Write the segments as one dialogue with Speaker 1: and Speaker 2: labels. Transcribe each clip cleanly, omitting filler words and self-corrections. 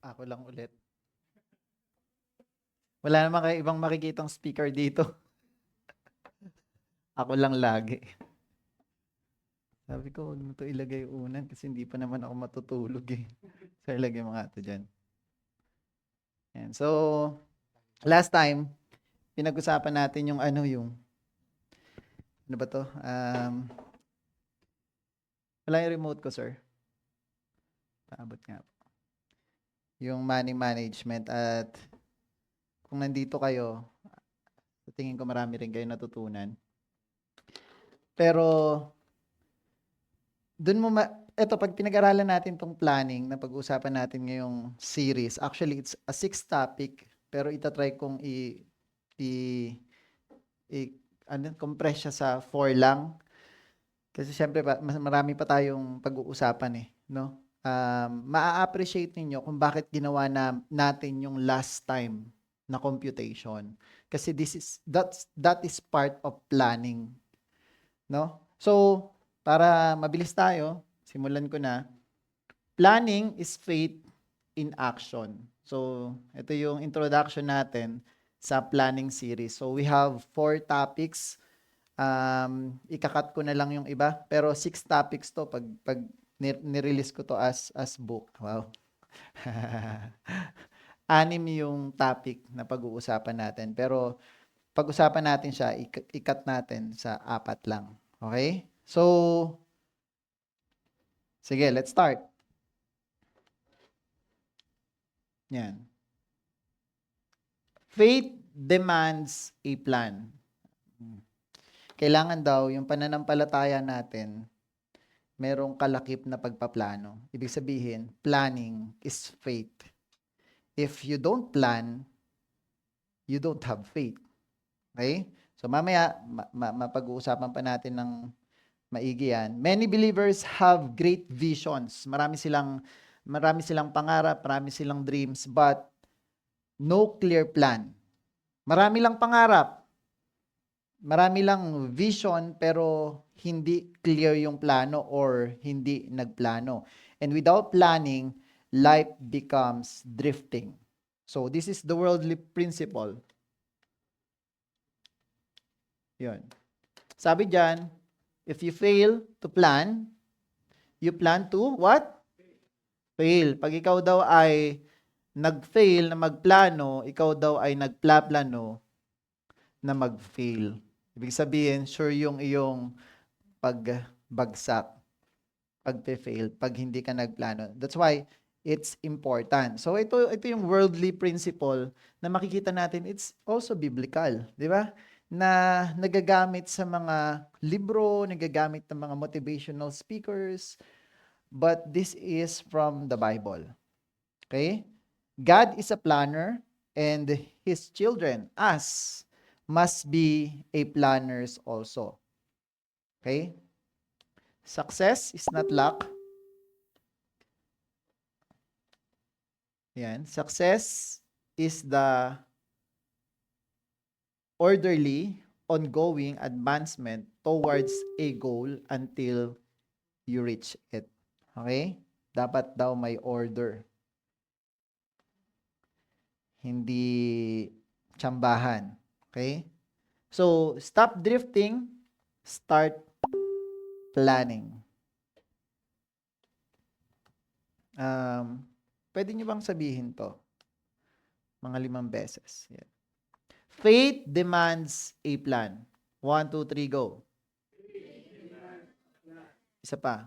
Speaker 1: Ako lang ulit. Wala naman kayo ibang makikitang speaker dito. Ako lang lagi. Sabi ko, huwag mo to ilagay unan kasi hindi pa naman ako matutulog eh. So, ilagay mo nga ito dyan. Yan. So, last time, pinag-usapan natin yung ano ba to? Wala yung remote ko, sir. Paabot nga. Yung money management at kung nandito kayo, sa tingin ko marami rin kayo natutunan. Pero, eto, pag pinag-aralan natin tong planning na pag-uusapan natin ngayong series, actually, it's a 6 topic, pero itatry kong i, compress siya sa 4 lang. Kasi syempre, mas marami pa tayong pag-uusapan eh, no? Maa-appreciate ninyo kung bakit ginawa natin yung last time na computation. Kasi that is part of planning, no? So, para mabilis tayo, simulan ko na. Planning is faith in action. So, ito yung introduction natin sa planning series. So, we have 4 topics. Ikakat ko na lang yung iba. Pero 6 topics to pag nirelease ko to as book. Wow. 6 yung topic na pag-uusapan natin. Pero pag-usapan natin siya, ikat natin sa 4 lang. Okay? So, sige, let's start. Yan. Faith demands a plan. Kailangan daw yung pananampalataya natin, merong kalakip na pagpaplano. Ibig sabihin, planning is faith. If you don't plan, you don't have faith. Okay? So mamaya, mapag-uusapan pa natin ng maigi yan. Many believers have great visions. Marami silang pangarap, marami silang dreams, but no clear plan. Marami lang pangarap, marami lang vision, pero hindi clear yung plano or hindi nagplano. And without planning, life becomes drifting. So this is the worldly principle. Yun. Sabi dyan, if you fail to plan, you plan to what? Fail. Pag ikaw daw ay nag-fail na magplano, ikaw daw ay nagplaplano na mag-fail. Ibig sabihin, sure yung iyong pagbagsak, pag-fail, pag hindi ka nagplano. That's why it's important. So ito yung worldly principle na makikita natin, it's also biblical, di ba? Na nagagamit sa mga libro, nagagamit ng mga motivational speakers, but this is from the Bible. Okay? God is a planner and His children, us, must be a planners also. Okay? Success is not luck. Yan. Success is the orderly, ongoing advancement towards a goal until you reach it. Okay? Dapat daw may order. Hindi tsambahan. Okay? So, stop drifting, start planning. Pwede nyo bang sabihin to? Mga 5 beses. Yeah. Faith demands a plan. 1, 2, 3, go. Isa pa.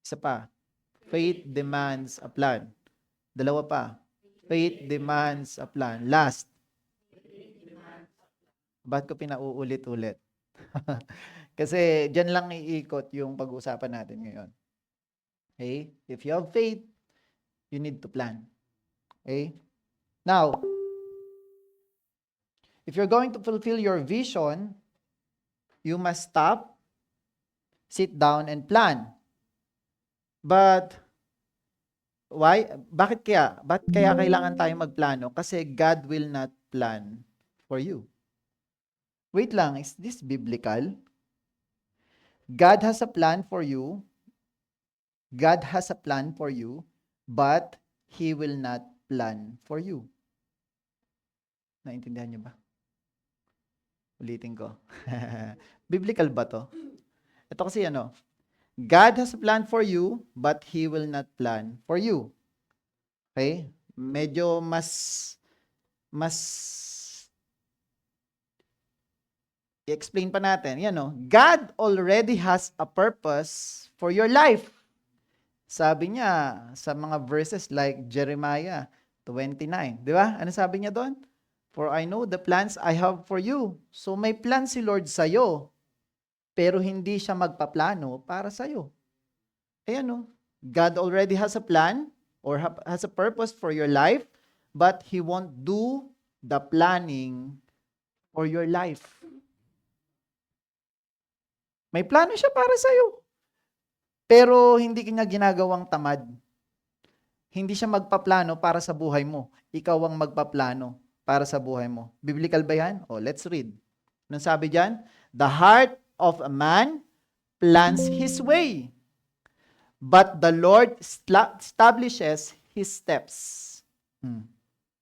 Speaker 1: Isa pa. Faith demands a plan. 2 pa. Faith demands a plan. Last. Ba't ko pinauulit-ulit? Kasi dyan lang iikot yung pag-uusapan natin ngayon. Okay? If you have faith, you need to plan. Okay? Now, if you're going to fulfill your vision, you must stop, sit down, and plan. But, why? Bakit kaya? Bakit kaya kailangan tayo magplano? Kasi God will not plan for you. Wait lang, is this biblical? God has a plan for you. God has a plan for you, but He will not plan for you. Naintindihan niyo ba? Ulitin ko. Biblical ba to? Ito kasi God has a plan for you, but He will not plan for you. Okay? Medyo mas i-explain pa natin. God already has a purpose for your life. Sabi niya sa mga verses like Jeremiah 29. Di ba? Ano sabi niya doon? For I know the plans I have for you. So may plan si Lord sa'yo, pero hindi siya magpaplano para sa'yo. Ayan God already has a plan or has a purpose for your life, but He won't do the planning for your life. May plano siya para sa'yo, pero hindi niya ginagawang tamad. Hindi siya magpaplano para sa buhay mo. Ikaw ang magpaplano para sa buhay mo. Biblical ba yan? Let's read. Anong sabi dyan? The heart of a man plans his way, but the Lord establishes his steps.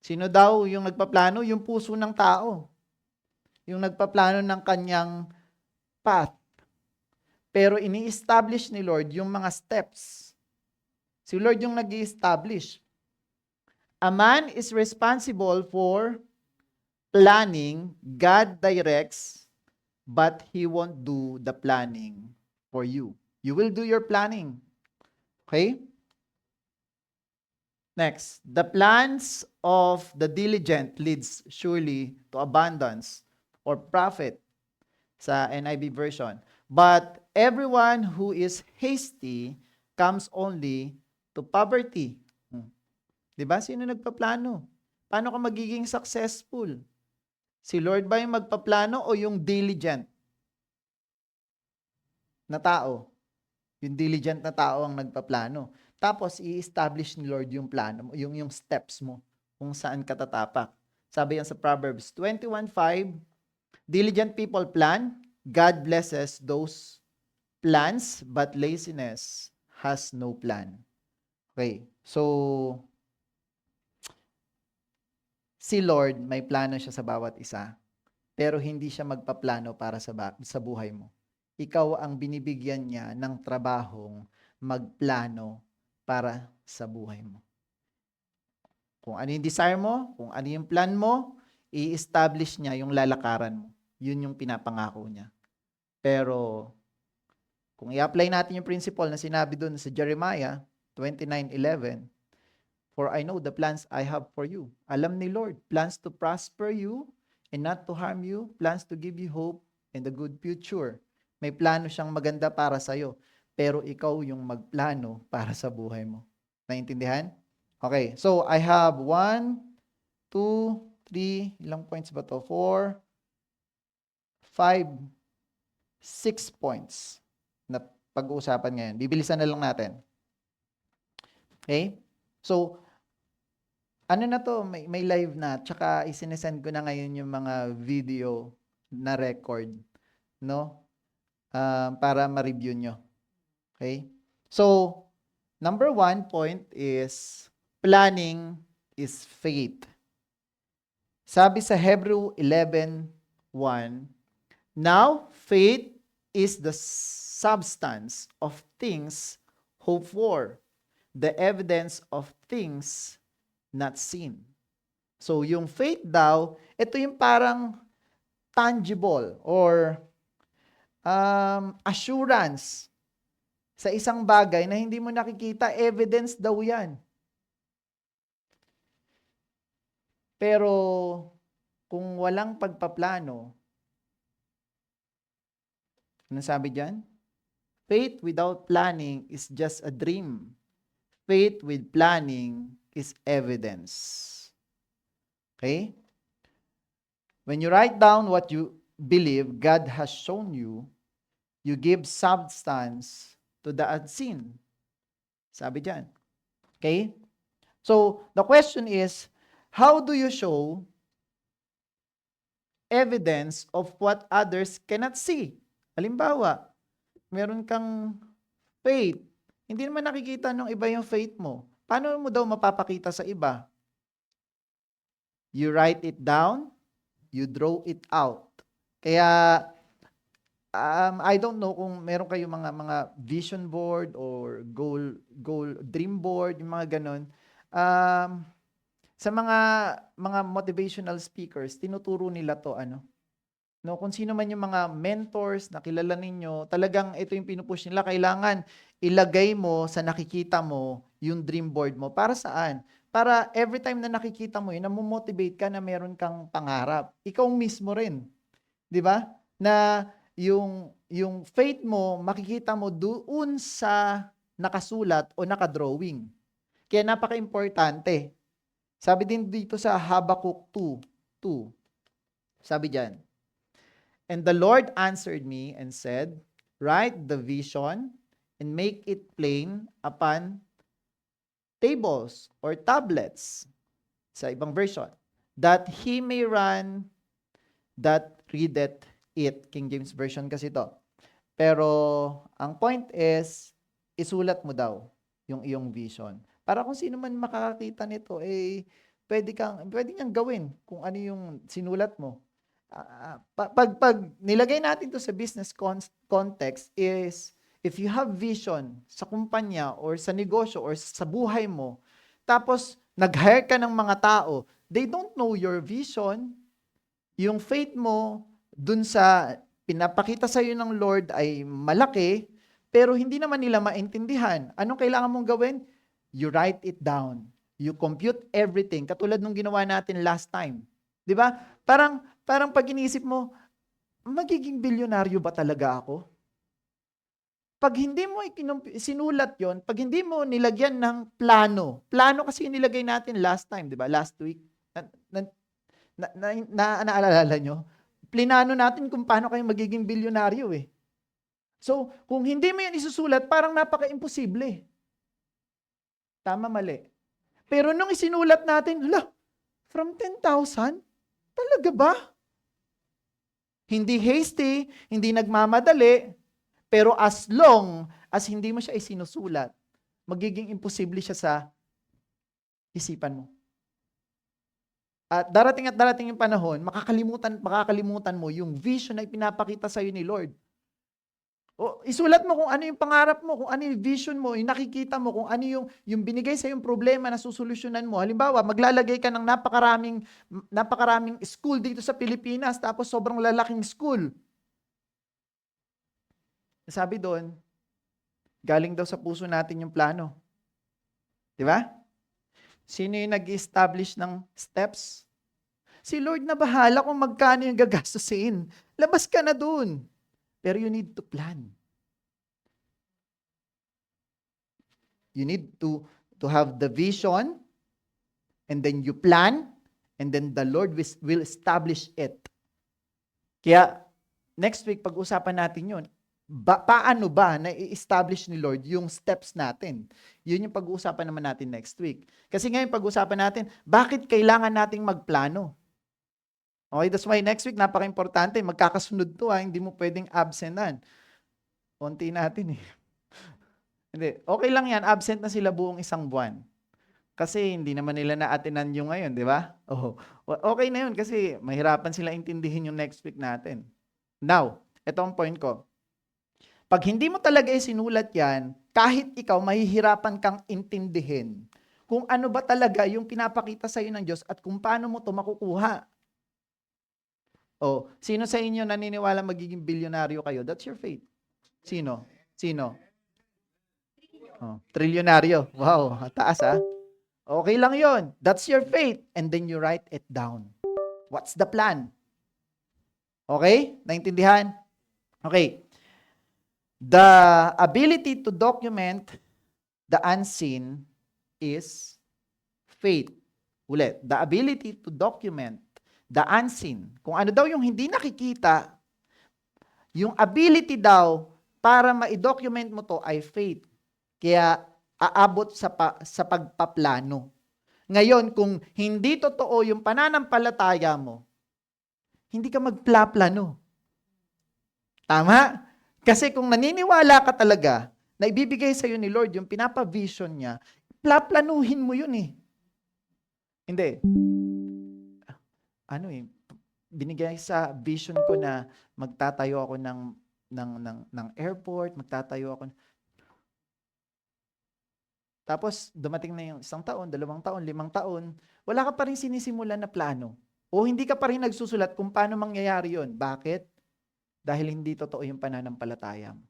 Speaker 1: Sino daw yung nagpaplano? Yung puso ng tao. Yung nagpaplano ng kanyang path. Pero ini-establish ni Lord yung mga steps. Si Lord yung nag-i-establish. A man is responsible for planning. God directs, but He won't do the planning for you. You will do your planning. Okay? Next, the plans of the diligent leads surely to abundance or profit sa NIV version. But everyone who is hasty comes only to poverty. Diba? Sino nagpaplano? Paano ka magiging successful? Si Lord ba yung magpaplano o yung diligent na tao? Yung diligent na tao ang nagpaplano. Tapos, i-establish ni Lord yung plano mo, yung steps mo, kung saan ka tatapak. Sabi yan sa Proverbs 21:5, diligent people plan, God blesses those plans, but laziness has no plan. Okay, so, si Lord, may plano siya sa bawat isa, pero hindi siya magpaplano para sa buhay mo. Ikaw ang binibigyan niya ng trabahong magplano para sa buhay mo. Kung ano yung desire mo, kung ano yung plan mo, i-establish niya yung lalakaran mo. Yun yung pinapangako niya. Pero, kung i-apply natin yung principle na sinabi doon sa Jeremiah 29:11, for I know the plans I have for you. Alam ni Lord, plans to prosper you and not to harm you, plans to give you hope and a good future. May plano siyang maganda para sa'yo, pero ikaw yung magplano para sa buhay mo. Naintindihan? Okay, so I have 1, 2, 3, ilang points ba to? 4, 5, 6 points na pag-uusapan ngayon. Bibilisan na lang natin. Okay? So, ano na to? May live na. Tsaka isinesend ko na ngayon yung mga video na record. No? Para ma-review nyo. Okay? So, number 1 point is planning is faith. Sabi sa Hebrew 11:1, now faith is the substance of things hoped for, the evidence of things not seen. So, yung faith daw, ito yung parang tangible or assurance sa isang bagay na hindi mo nakikita, evidence daw yan. Pero kung walang pagpaplano, ano sabi dyan? Faith without planning is just a dream. Faith with planning is evidence. Okay? When you write down what you believe God has shown you, you give substance to the unseen. Sabi dyan. Okay? So, the question is, how do you show evidence of what others cannot see? Halimbawa, meron kang faith. Hindi naman nakikita ng iba yung faith mo. paano mo daw mapapakita sa iba? You write it down, you draw it out. Kaya, I don't know kung meron kayo mga vision board or dream board, yung mga ganun. Sa mga motivational speakers, tinuturo nila to no, kung sino man yung mga mentors na kilala ninyo, talagang ito yung pinupush nila. Kailangan ilagay mo sa nakikita mo yung dream board mo. Para saan? Para every time na nakikita mo yun, namomotivate ka na meron kang pangarap. Ikaw mismo rin. Di ba? Na yung faith mo, makikita mo doon sa nakasulat o nakadrawing. Kaya napaka-importante. Sabi din dito sa Habakkuk 2. Sabi diyan, "And the Lord answered me and said, write the vision and make it plain upon tables or tablets," sa ibang version, "that he may run that readeth it." King James Version kasi to. Pero ang point is, isulat mo daw yung iyong vision. Para kung sino man makakakita nito, pwede niyang gawin kung ano yung sinulat mo. Pag nilagay natin to sa business context is, if you have vision sa kumpanya or sa negosyo or sa buhay mo, tapos nag-hire ka ng mga tao, they don't know your vision, yung faith mo dun sa pinapakita sa iyo ng Lord ay malaki, pero hindi naman nila maintindihan. Anong kailangan mong gawin? You write it down. You compute everything. Katulad nung ginawa natin last time. Di ba? Parang pag iniisip mo, magiging bilyonaryo ba talaga ako? Pag hindi mo sinulat yon, pag hindi mo nilagyan ng plano kasi yung nilagay natin last time, di ba? Last week. Naalala nyo? Plinano natin kung paano kayo magiging bilyonaryo eh. So, kung hindi mo yan isusulat, parang napaka-imposible. Tama, mali. Pero nung isinulat natin, from 10,000? Talaga ba? Hindi hasty, hindi nagmamadali, pero as long as hindi mo siya isinusulat, magiging imposible siya sa isipan mo. At darating yung panahon, makakalimutan mo yung vision na ipinapakita sa iyo ni Lord. O, isulat mo kung ano yung pangarap mo, kung ano yung vision mo, yung nakikita mo, kung ano yung binigay sa yung problema na susolusyonan mo. Halimbawa, maglalagay ka ng napakaraming school dito sa Pilipinas, tapos sobrang lalaking school. Sabi doon, galing daw sa puso natin yung plano. Di ba? Sino yung nag-establish ng steps? Si Lord na bahala kung magkano yung gagastusin. Labas ka na doon. Pero you need to plan. You need to have the vision, and then you plan, and then the Lord will establish it. Kaya, next week, pag-usapan natin yun. Paano ba na-establish ni Lord yung steps natin? Yun yung pag-uusapan naman natin next week. Kasi ngayon, pag-uusapan natin, bakit kailangan nating magplano? Okay, that's why next week, napaka-importante. Magkakasunod to hindi mo pwedeng absentan. Konti natin eh. Hindi, okay lang yan, absent na sila buong isang buwan. Kasi hindi naman nila na-attenan yung ngayon, di ba? Okay na yun kasi mahirapan sila intindihin yung next week natin. Now, ito ang point ko. Pag hindi mo talaga sinulat yan, kahit ikaw, mahihirapan kang intindihin kung ano ba talaga yung pinapakita sa iyo ng Diyos at kung paano mo to makukuha. Sino sa inyo naniniwala magiging bilyonaryo kayo? That's your faith. Sino? Trilyonaryo. Wow, taas Okay lang yon. That's your faith. And then you write it down. What's the plan? Okay? Naintindihan? Okay. The ability to document the unseen is faith. Ulit, the ability to document the unseen. Kung ano daw yung hindi nakikita, yung ability daw para ma-document mo to ay faith. Kaya aabot sa pagpaplano. Ngayon, kung hindi totoo yung pananampalataya mo, hindi ka magplaplano. Tama? Kasi kung naniniwala ka talaga na ibibigay sa iyo ni Lord yung pinapavision niya, Plaplanuhin mo yun eh. Hindi. Binigay sa vision ko na magtatayo ako ng airport, magtatayo ako. Tapos dumating na yung 1 taon, 2 taon, 5 taon, wala ka pa rin sinisimulan na plano. O hindi ka pa rin nagsusulat kung paano mangyayari yun. Bakit? Dahil hindi totoo yung pananampalataya mo.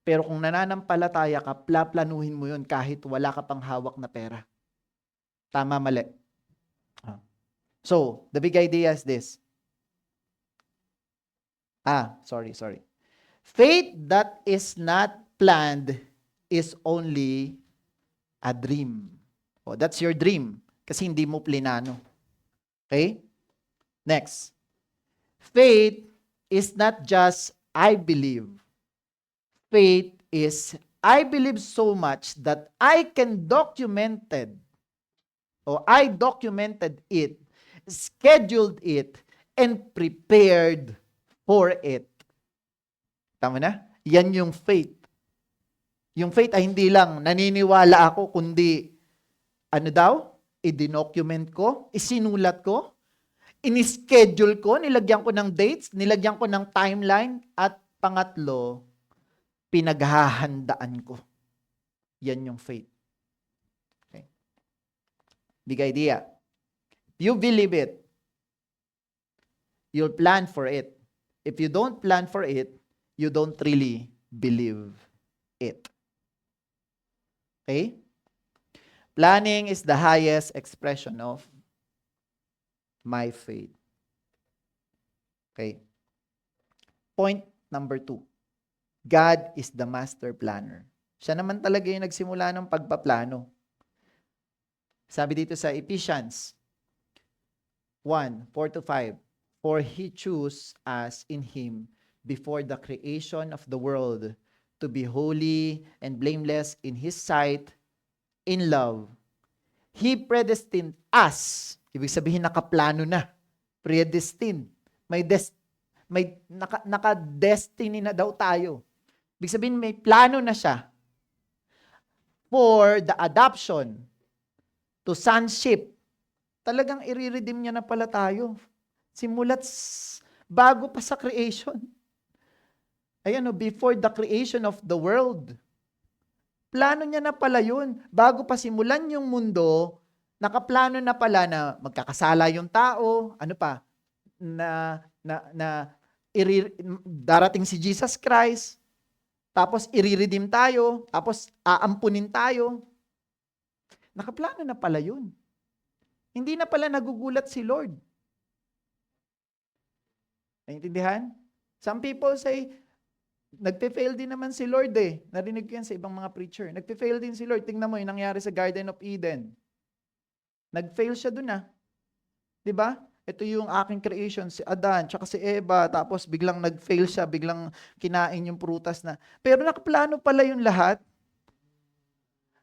Speaker 1: Pero kung nananampalataya ka, plaplanuhin mo yun kahit wala ka pang hawak na pera. Tama, mali. So, the big idea is this. Sorry. Faith that is not planned is only a dream. That's your dream. Kasi hindi mo plinano. Okay? Next. Faith is not just I believe. Faith is I believe so much that I documented it, scheduled it, and prepared for it. Tama na? Yan yung faith. Yung faith ay hindi lang naniniwala ako, kundi i-document ko, isinulat ko, in-schedule ko, nilagyan ko ng dates, nilagyan ko ng timeline, at pangatlo, pinaghahandaan ko. Yan yung faith. Okay. Big idea. If you believe it, you'll plan for it. If you don't plan for it, you don't really believe it. Okay? Planning is the highest expression of my faith. Okay? Point number 2. God is the master planner. Siya naman talaga yung nagsimula ng pagpaplano. Sabi dito sa Ephesians 1:4-5, for He chose us in Him before the creation of the world to be holy and blameless in His sight. In love, He predestined us. Ibig sabihin, nakaplano na. Predestined. Naka-destiny na daw tayo. Ibig sabihin, may plano na siya for the adoption to sonship. Talagang i-redeem niya na pala tayo. Simulat bago pa sa creation. Ayan, before the creation of the world. Plano niya na pala yun. Bago pa simulan yung mundo, nakaplano na pala na magkakasala yung tao, darating si Jesus Christ, tapos i-redeem tayo, tapos aampunin tayo. Nakaplano na pala yun. Hindi na pala nagugulat si Lord. Naintindihan? Some people say, nagpe-fail din naman si Lord eh. Narinig ko yan sa ibang mga preacher. Nagpe-fail din si Lord. Tingnan mo yung nangyari sa Garden of Eden. Nag-fail siya dun 'Di ba? Ito yung aking creation, si Adan, tsaka si Eva, tapos biglang nag-fail siya, biglang kinain yung prutas na. Pero nakaplano pala yung lahat.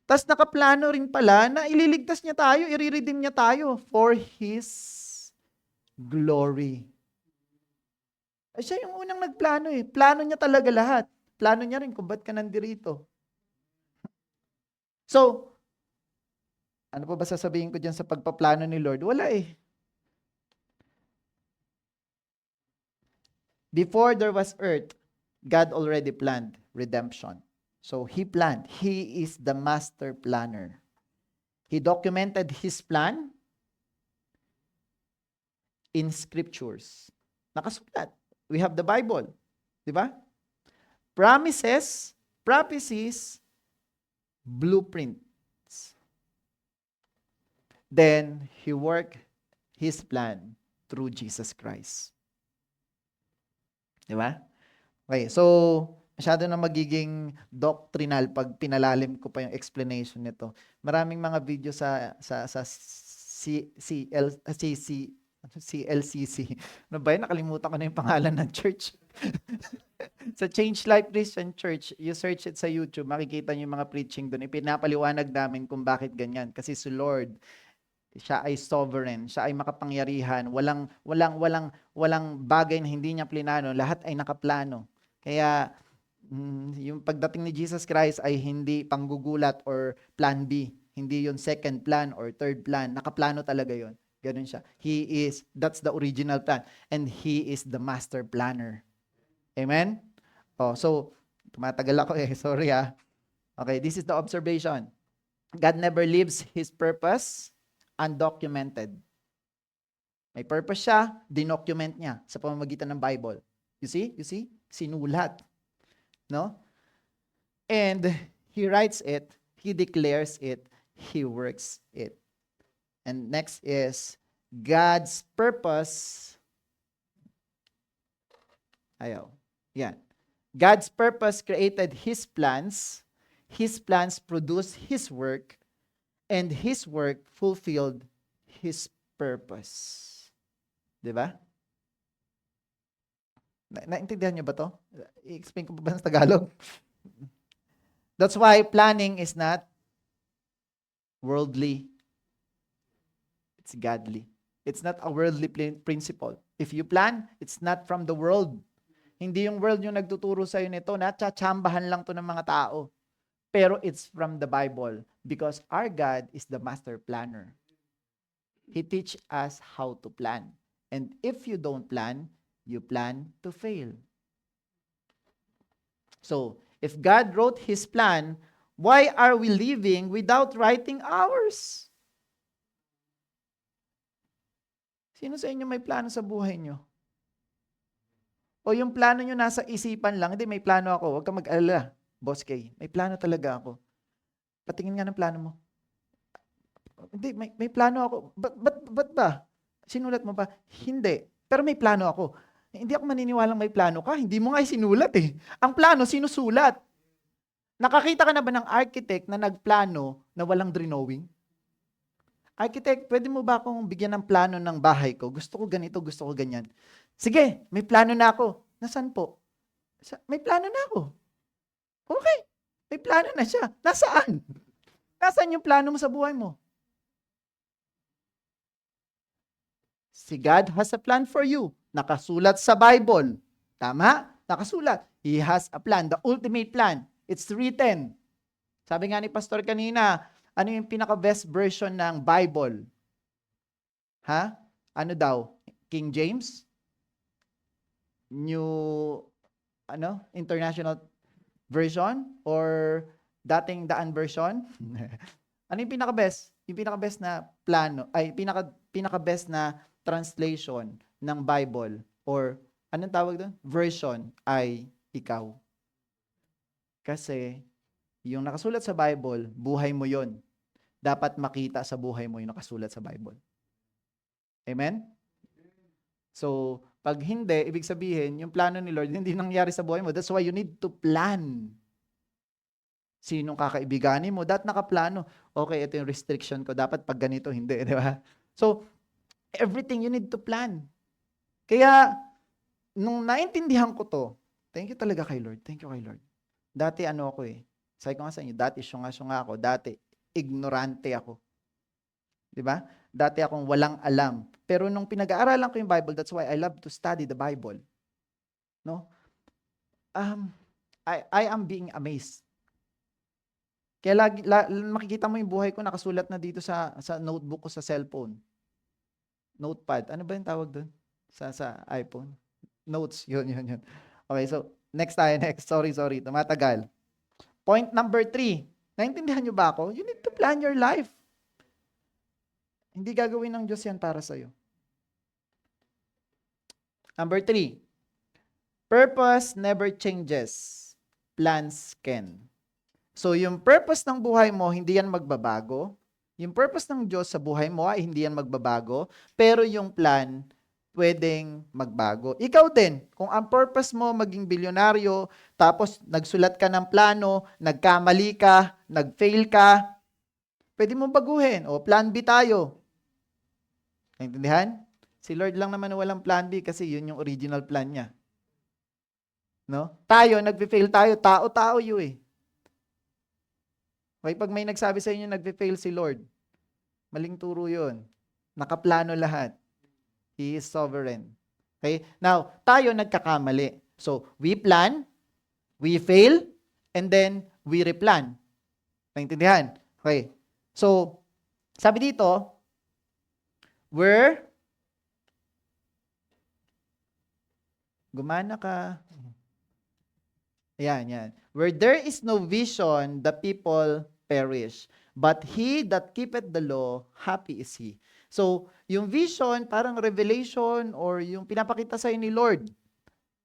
Speaker 1: Tapos nakaplano rin pala na ililigtas niya tayo, i-redeem niya tayo for His glory. Siya yung unang nagplano eh. Plano niya talaga lahat. Plano niya rin kung ba't ka nandirito. So, ano pa ba sasabihin ko dyan sa pagpaplano ni Lord? Wala eh. Before there was earth, God already planned redemption. So, He planned. He is the master planner. He documented His plan in scriptures. Nakasulat. We have the Bible. Di ba? Promises, prophecies, blueprints. Then, He worked His plan through Jesus Christ. Di ba? Okay, so, masyado na magiging doctrinal pag pinalalim ko pa yung explanation nito. Maraming mga video sa CLCC. Ano ba yun? Nakalimutan ko na yung pangalan ng church. Sa Change Life Christian Church, you search it sa YouTube, makikita niyo yung mga preaching doon. Ipinapaliwanag namin kung bakit ganyan. Kasi si Lord, siya ay sovereign, siya ay makapangyarihan, walang bagay na hindi niya plinano, lahat ay nakaplano. Kaya Yung pagdating ni Jesus Christ ay hindi panggugulat or plan B. Hindi yung second plan or third plan. Nakaplano talaga yon. Ganun siya. That's the original plan. And He is the master planner. Amen? So, tumatagal ako Sorry Okay, this is the observation. God never leaves His purpose undocumented. May purpose siya, dinocument niya sa pamamagitan ng Bible. You see? Sinulat. No? And He writes it, He declares it, He works it. And next is God's purpose. Yan. God's purpose created His plans produced His work, and His work fulfilled His purpose. Diba? Naintindihan niyo ba to? I-explain ko ba sa Tagalog? That's why planning is not worldly. It's godly. It's not a worldly principle. If you plan, it's not from the world. Hindi yung world yung nagtuturo sa'yo nito, natsambahan lang to ng mga tao. Pero it's from the Bible because our God is the master planner. He teach us how to plan. And if you don't plan, you plan to fail. So, if God wrote His plan, why are we living without writing ours? Sino sa inyo may plano sa buhay nyo? O yung plano nyo nasa isipan lang, hindi, may plano ako, huwag kang mag-alala, Boss K, may plano talaga ako. Patingin nga ng plano mo. Hindi, may plano ako. Ba't ba? Sinulat mo ba? Hindi. Pero may plano ako. Hindi ako maniniwalang may plano ka. Hindi mo nga sinulat Ang plano, sinusulat. Nakakita ka na ba ng architect na nagplano na walang drawing? Architect, pwede mo ba akong bigyan ng plano ng bahay ko? Gusto ko ganito, gusto ko ganyan. Sige, may plano na ako. Nasaan po? May plano na ako. Okay, may plano na siya. Nasaan? Nasaan yung plano mo sa buhay mo? Si God has a plan for you. Nakasulat sa Bible. Tama? Nakasulat. He has a plan. The ultimate plan. It's written. Sabi nga ni Pastor kanina, ano yung pinaka-best version ng Bible? Ano daw? King James? New, International Version? Or dating daan version? Ano yung pinaka-best? Yung pinaka-best na plano, pinaka-best na translation ng Bible or anong tawag doon? Version ay ikaw. Kasi yung nakasulat sa Bible, buhay mo yon. Dapat makita sa buhay mo yung nakasulat sa Bible. Amen? So, pag hindi, ibig sabihin, yung plano ni Lord hindi nangyari sa buhay mo. That's why you need to plan. Sinong kakaibiganin mo? Dapat nakaplano. Okay, ito yung restriction ko. Dapat pag ganito, hindi. Di ba? So, everything you need to plan. Kaya, nung naintindihan ko to, thank you talaga kay Lord. Thank you kay Lord. Dati ako sabi ko nga sa inyo, dati syunga ako. Dati, ignorante ako. Di ba? Dati akong walang alam. Pero nung pinag-aaralan ko yung Bible, that's why I love to study the Bible. No? I am being amazed. Kaya makikita mo yung buhay ko nakasulat na dito sa notebook ko sa cellphone. Notepad. Ano ba yung tawag doon? Sa iPhone? Notes. Yun. Okay, so next. Sorry. Tumatagal. Point number 3. Naintindihan nyo ba ako? You need to plan your life. Hindi gagawin ng Diyos yan para sa'yo. Number 3. Purpose never changes. Plans can. So, yung purpose ng buhay mo, hindi yan magbabago. Yung purpose ng Diyos sa buhay mo ay hindi yan magbabago. Pero yung plan, pwedeng magbago. Ikaw din, kung ang purpose mo maging bilyonaryo, tapos nagsulat ka ng plano, nagkamali ka, nag-fail ka, pwede mo baguhin. O, plan B tayo. Naintindihan? Si Lord lang naman walang plan B kasi yun yung original plan niya. No? Tayo, nag-fail tayo. Tao yun Okay, pag may nagsabi sa inyo nagpe-fail si Lord, maling turo yun. Nakaplano lahat. He is sovereign. Okay? Now, tayo nagkakamali. So, we plan, We fail, and then we replan. Naintindihan? Okay. So, sabi dito, gumana ka. Yan. Where there is no vision, the people perish. But he that keepeth the law, happy is he. So, yung vision, parang revelation or yung pinapakita sa'yo ni Lord,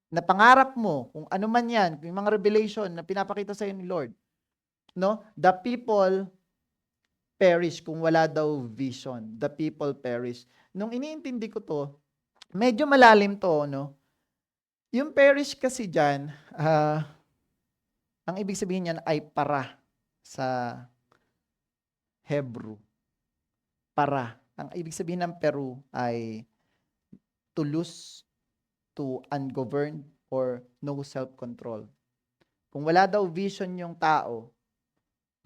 Speaker 1: na pangarap mo, kung ano man yan, yung mga revelation na pinapakita sa'yo ni Lord, no? The people perish kung wala daw vision. The people perish. Nung iniintindi ko to, medyo malalim to, no? Yung perish kasi dyan, ang ibig sabihin niyan ay para sa Hebrew. Para. Ang ibig sabihin ng Peru ay to lose, to ungoverned, or no self-control. Kung wala daw vision yung tao,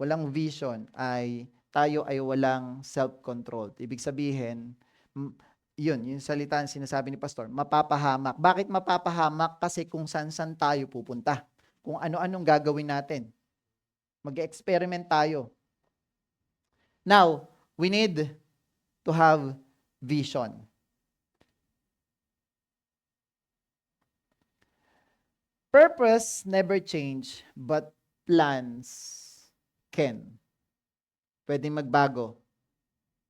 Speaker 1: walang vision, ay tayo ay walang self-control. Ibig sabihin, yung salita sinasabi ni Pastor, mapapahamak. Bakit mapapahamak? Kasi kung saan-saan tayo pupunta. Kung ano-anong gagawin natin. Mag-experiment tayo. Now, we need to have vision. Purpose never change, but plans can. Pwedeng magbago.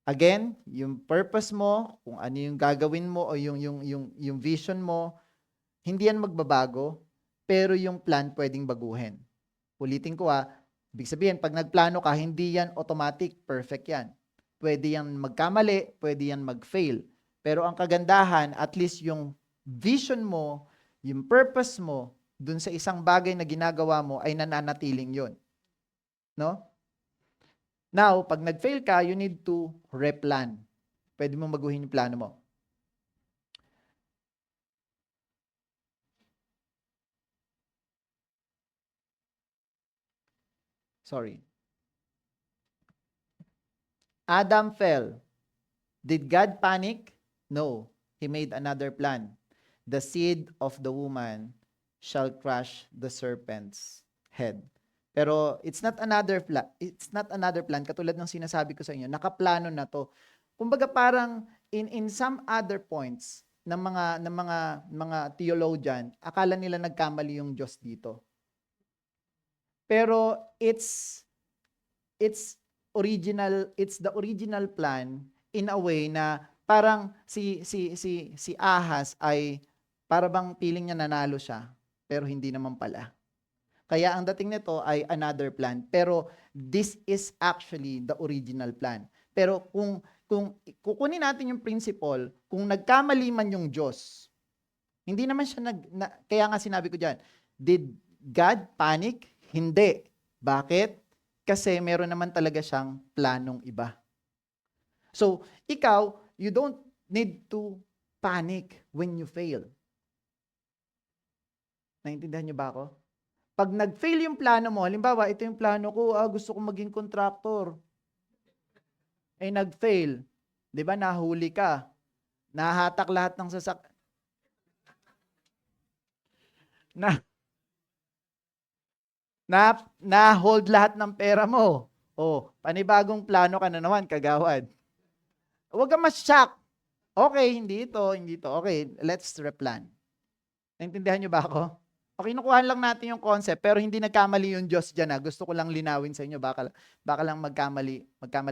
Speaker 1: Again, yung purpose mo, kung ano yung gagawin mo o yung vision mo, hindi yan magbabago, pero yung plan pwedeng baguhin. Ulitin ko ibig sabihin, pag nagplano ka, hindi yan automatic, perfect yan. Pwede yan magkamali, pwede yan mag-fail. Pero ang kagandahan, at least yung vision mo, yung purpose mo, dun sa isang bagay na ginagawa mo, ay nananatiling yon. No? Now, pag nag-fail ka, you need to replan. Pwede mong baguhin yung plano mo. Sorry. Adam fell. Did God panic? No. He made another plan. The seed of the woman shall crush the serpent's head. Pero it's not another plan. It's not another plan katulad ng sinasabi ko sa inyo. Nakaplano na 'to. Kumbaga parang in some other points ng mga theologian, akala nila nagkamali yung Diyos dito. Pero it's the original plan in a way na parang si Ahaz ay para bang feeling niya nanalo siya, pero hindi naman pala. Kaya ang dating nito ay another plan, pero this is actually the original plan. Pero kung kukunin natin yung principle, kung nagkamali man yung Diyos, hindi naman siya kaya nga sinabi ko diyan, did God panic? Hindi. Bakit? Kasi meron naman talaga siyang planong iba. So, ikaw, you don't need to panic when you fail. Naintindihan niyo ba ako? Pag nag-fail yung plano mo, halimbawa, ito yung plano ko, gusto kong maging contractor. Nag-fail. Di ba, nahuli ka. Nahatak lahat ng na-hold lahat ng pera mo. Panibagong plano ka na naman, kagawad. Huwag ka mas-shock. Okay, hindi ito. Okay, let's replan. Naintindihan niyo ba ako? Okay, kinukuhan lang natin yung concept, pero hindi nagkamali yung Diyos dyan. Gusto ko lang linawin sa inyo. Baka lang magkamali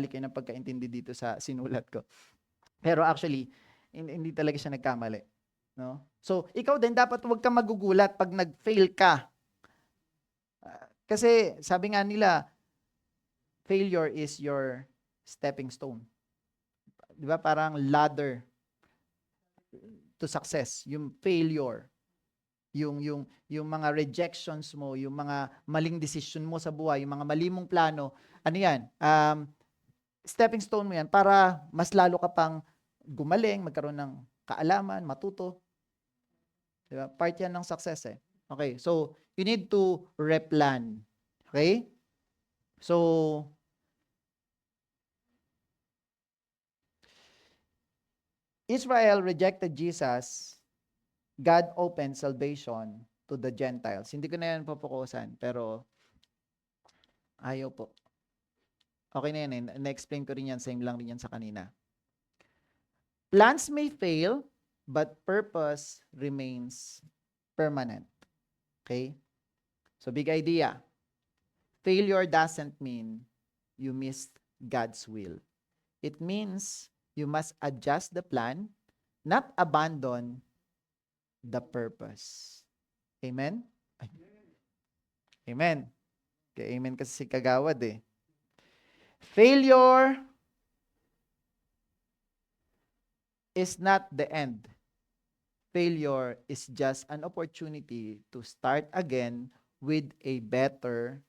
Speaker 1: kayo ng pagkaintindi dito sa sinulat ko. Pero actually, hindi talaga siya nagkamali. No? So, ikaw din, dapat huwag kang magugulat pag nag-fail ka. Kasi sabi nga nila, failure is your stepping stone. Di ba? Parang ladder to success. Yung failure, yung mga rejections mo, yung mga maling decision mo sa buhay, yung mga mali mong plano, ano yan? Stepping stone mo yan para mas lalo ka pang gumaling, magkaroon ng kaalaman, matuto. Di ba? Part yan ng success eh. Okay, so you need to replan. Okay? So, Israel rejected Jesus. God opened salvation to the Gentiles. Hindi ko na yan papokusan, pero ayaw po. Okay na yan eh. Na-explain ko rin yan. Same lang rin yan sa kanina. Plans may fail, but purpose remains permanent. Okay? So, big idea. Failure doesn't mean you missed God's will. It means you must adjust the plan, not abandon the purpose. Amen? Amen. Okay, amen kasi si Kagawad eh. Failure is not the end. Failure is just an opportunity to start again with a better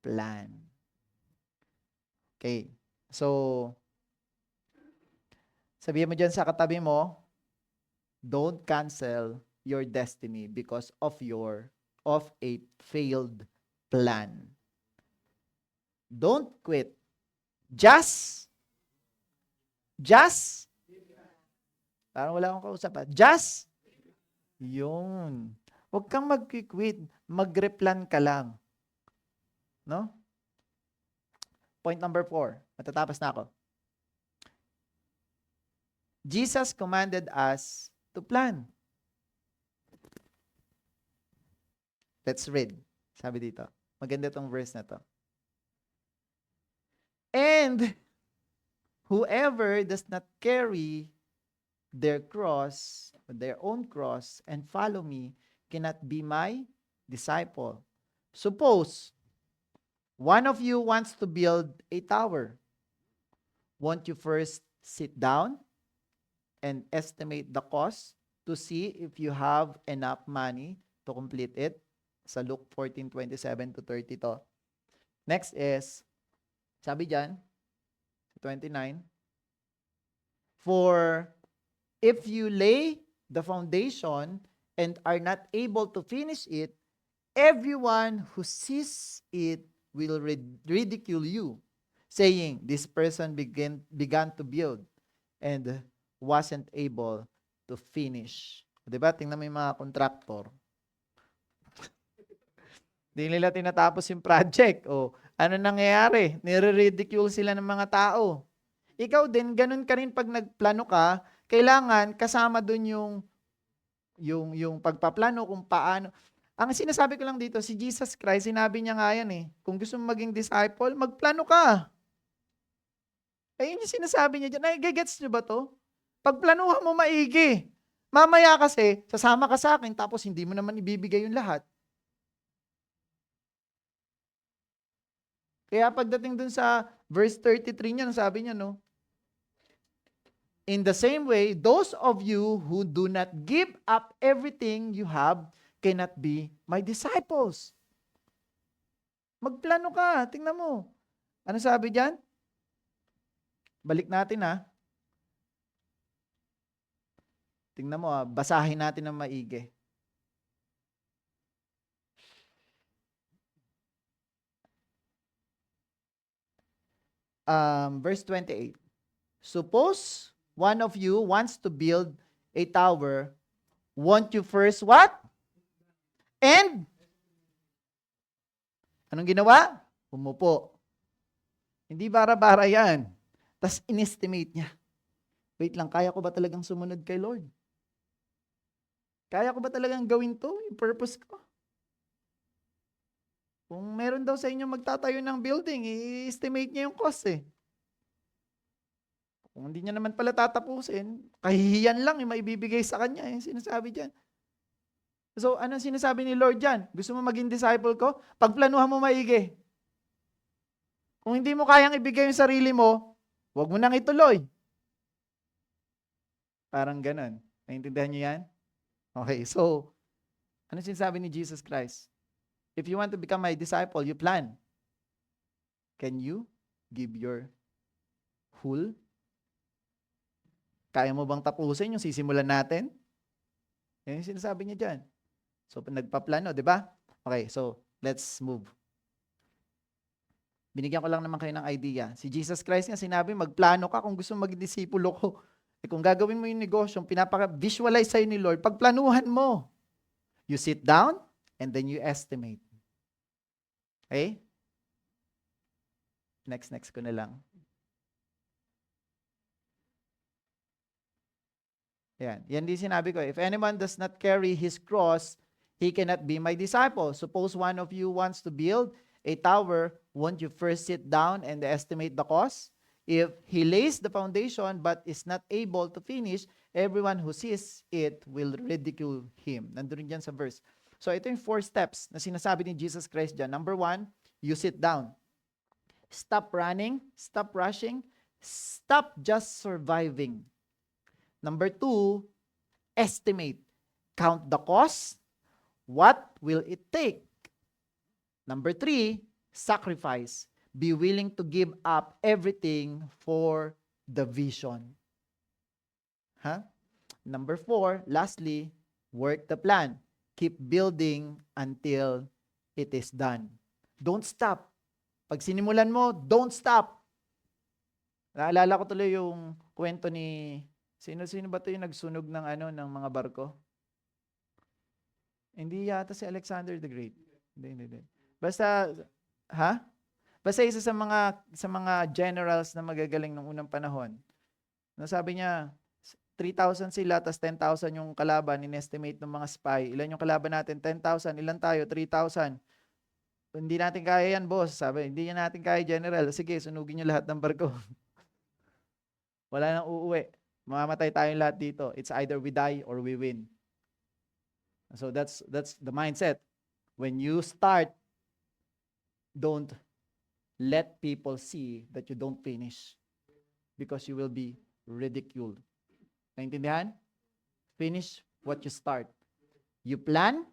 Speaker 1: plan. Okay. So, sabihin mo dyan sa katabi mo, don't cancel your destiny because of a failed plan. Don't quit. Just, parang wala akong kausap. Just, yun. Huwag kang mag-quit. Mag-replan ka lang. No? Point number 4. Matatapos na ako. Jesus commanded us to plan. Let's read. Sabi dito. Maganda tong verse na to. And whoever does not carry their own cross, and follow me, cannot be my disciple. Suppose one of you wants to build a tower. Won't you first sit down and estimate the cost to see if you have enough money to complete it? Sa Luke 14:27 to 30 to. Next is, sabi dyan, 29, for if you lay the foundation and are not able to finish it, everyone who sees it will ridicule you, saying, this person began to build and wasn't able to finish. Diba? Tingnan mo yung mga contractor. Di nila tinatapos yung project. O, ano nangyayari? Nire-ridicule sila ng mga tao. Ikaw din, ganun ka rin pag nagplano ka, kailangan kasama dun yung pagpaplano kung paano. Ang sinasabi ko lang dito, si Jesus Christ, sinabi niya nga yan eh, kung gusto mong maging disciple, magplano ka. Ayun yung sinasabi niya dyan. Ay, gets nyo ba to? Pagplanuhan mo maigi. Mamaya kasi, sasama ka sa akin, tapos hindi mo naman ibibigay yung lahat. Kaya pagdating dun sa verse 33 niya, sabi niya, no? In the same way, those of you who do not give up everything you have cannot be my disciples. Magplano ka. Tingnan mo. Ano sabi diyan? Balik natin ha. Tingnan mo ha. Basahin natin ng maigi. Verse 28. Suppose one of you wants to build a tower, won't you first what? And anong ginawa? Umupo. Hindi bara-bara yan. Tapos inestimate niya. Wait lang, kaya ko ba talagang sumunod kay Lord? Kaya ko ba talagang gawin to? Yung purpose ko? Kung meron daw sa inyo magtatayo ng building, i-estimate niya yung cost eh. Kung hindi niya naman pala tatapusin, kahihiyan lang yung maibibigay sa kanya. Yung sinasabi dyan. So, anong sinasabi ni Lord dyan? Gusto mo maging disciple ko? Pagplanuhan mo maigi. Kung hindi mo kayang ibigay yung sarili mo, huwag mo nang ituloy. Parang ganun. Naintindihan niyo yan? Okay, so, anong sinasabi ni Jesus Christ? If you want to become my disciple, you plan. Can you give your whole? Kaya mo bang tapusin yung sisimulan natin? Yan yung sinasabi niya dyan. So, nagpaplano, di ba? Okay, so, let's move. Binigyan ko lang naman kayo ng idea. Si Jesus Christ nga sinabi, magplano ka kung gusto maging disipulo ko. Eh, kung gagawin mo yung negosyo, pinapaka-visualize sa'yo ni Lord, pagplanuhan mo. You sit down, and then you estimate. Okay? Next ko na lang. Yan din sinabi ko. If anyone does not carry his cross, he cannot be my disciple. Suppose one of you wants to build a tower, won't you first sit down and estimate the cost? If he lays the foundation but is not able to finish, everyone who sees it will ridicule him. Nandun dyan sa verse. So ito yung 4 steps na sinasabi ni Jesus Christ dyan. Number 1, you sit down. Stop running, stop rushing, stop just surviving. Number 2, estimate. Count the cost. What will it take? Number 3, sacrifice. Be willing to give up everything for the vision. Number 4, lastly, work the plan. Keep building until it is done. Don't stop. Pag sinimulan mo, don't stop. Naalala ko tuloy yung kwento ni Sino ba 'to yung nagsunog ng mga barko? Hindi yata si Alexander the Great. Hindi. Basta Basta isa sa mga generals na magagaling nung unang panahon. Nasabi niya 3,000 sila tas 10,000 yung kalaban, inestimate ng mga spy. Ilan yung kalaban natin? 10,000. Ilan tayo? 3,000. Hindi natin kaya yan, boss. Sabi, hindi natin kaya, general. Sige, sunugin niyo lahat ng barko. Wala nang uuwi. Mamamatay tayong lahat dito. It's either we die or we win. So that's the mindset. When you start, don't let people see that you don't finish because you will be ridiculed. Naintindihan? Finish what you start. You plan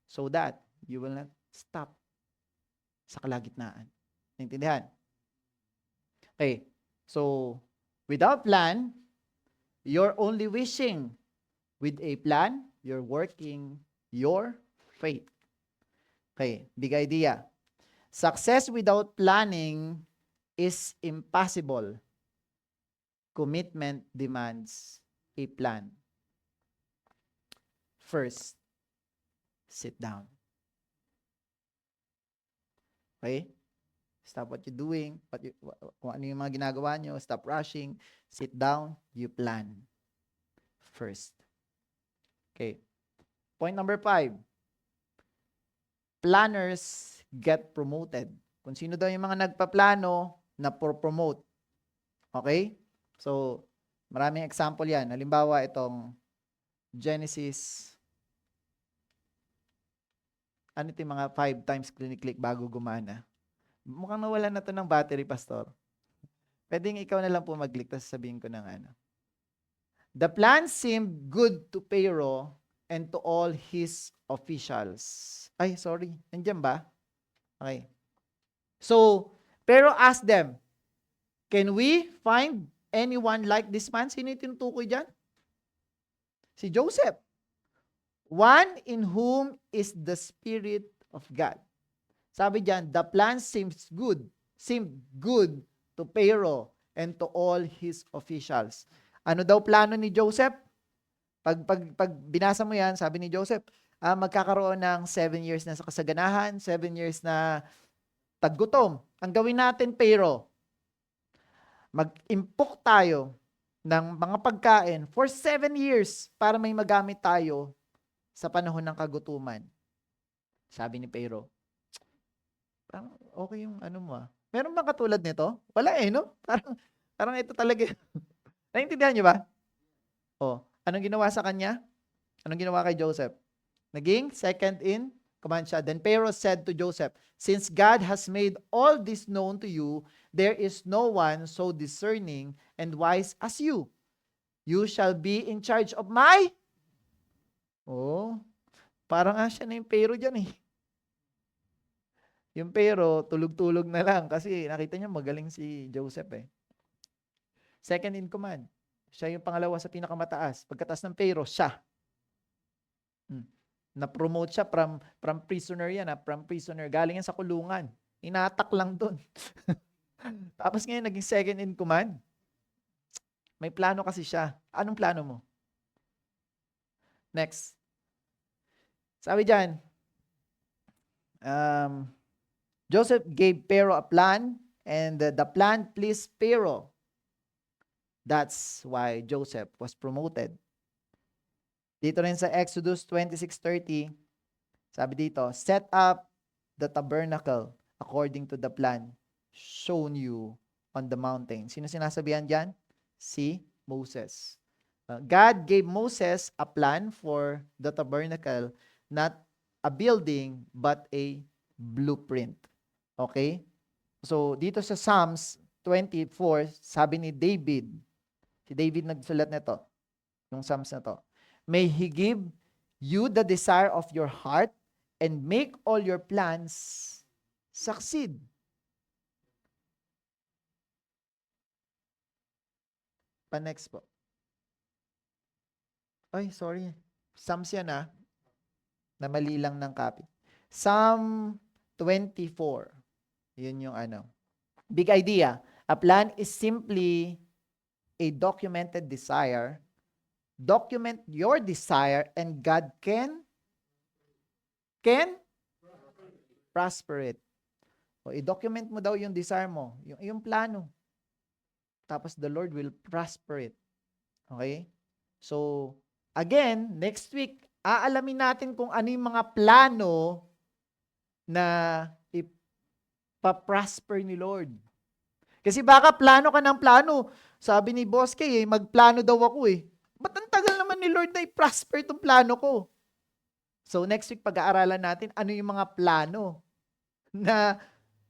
Speaker 1: so that you will not stop sa kalagitnaan. Naintindihan? Okay. So, without plan, you're only wishing. With a plan, you're working your faith. Okay, big idea. Success without planning is impossible. Commitment demands a plan. First, sit down. Okay? Stop what you're doing, kung ano yung mga ginagawa nyo, stop rushing, sit down, you plan. First. Okay. Point number 5. Planners get promoted. Kung sino daw yung mga nagpaplano, na-promote. Okay? So, maraming example yan. Halimbawa, itong Genesis. Ano ito yung mga 5 times click bago gumana? Mukhang nawala na to ng battery, Pastor. Pwedeng ikaw na lang po mag-click, tapos sabihin ko ng ano. The plan seemed good to Pharaoh and to all his officials. Ay, sorry. Nandiyan ba? Okay. So, Pharaoh asked them, can we find anyone like this man? Sino yung tinutukoy dyan? Si Joseph. One in whom is the Spirit of God. Sabi diyan, the plan seemed good to Pharaoh and to all his officials. Ano daw plano ni Joseph? Pag binasa mo yan, sabi ni Joseph, magkakaroon ng 7 years na sa kasaganahan, 7 years na taggutom. Ang gawin natin, Pharaoh, mag-impok tayo ng mga pagkain for 7 years para may magamit tayo sa panahon ng kagutuman. Sabi ni Pharaoh, parang okay yung ano mo. Meron bang katulad nito? Wala no? Parang ito talaga. Naintindihan niyo ba? Anong ginawa sa kanya? Anong ginawa kay Joseph? Naging second in command siya. Then Pharaoh said to Joseph, since God has made all this known to you, there is no one so discerning and wise as you. You shall be in charge of my... parang siya na yung Pharaoh dyan Yung Pharaoh, tulog-tulog na lang kasi nakita niya magaling si Joseph Second in command. Siya yung pangalawa sa pinakamataas. Pagkataas ng Pharaoh, siya. Na-promote siya from prisoner yan. From prisoner. Galing yan sa kulungan. Inatak lang dun. Tapos ngayon, naging second in command. May plano kasi siya. Anong plano mo? Next. Sabi dyan, Joseph gave Pharaoh a plan, and the plan pleased Pharaoh. That's why Joseph was promoted. Dito rin sa Exodus 26:30, sabi dito, set up the tabernacle according to the plan shown you on the mountain. Sino sinasabihan dyan? Si Moses. God gave Moses a plan for the tabernacle, not a building, but a blueprint. Okay? So, dito sa Psalms 24, sabi ni David, si David nagsulat nito, yung Psalms na to, may He give you the desire of your heart and make all your plans succeed. Pa-next po. Ay, sorry. Psalms yan na mali lang ng copy. Psalm 24. Yun yung ano. Big idea. A plan is simply a documented desire. Document your desire and God can prosper it. O, i-document mo daw yung desire mo, yung plano. Tapos the Lord will prosper it. Okay? So, again, next week, aalamin natin kung ano yung mga plano na ipaprosper ni Lord. Kasi baka plano ka ng plano. Sabi ni Boss Kay, magplano daw ako eh. Ba't ang tagal naman ni Lord na i-prosper itong plano ko? So next week, pag-aaralan natin ano yung mga plano na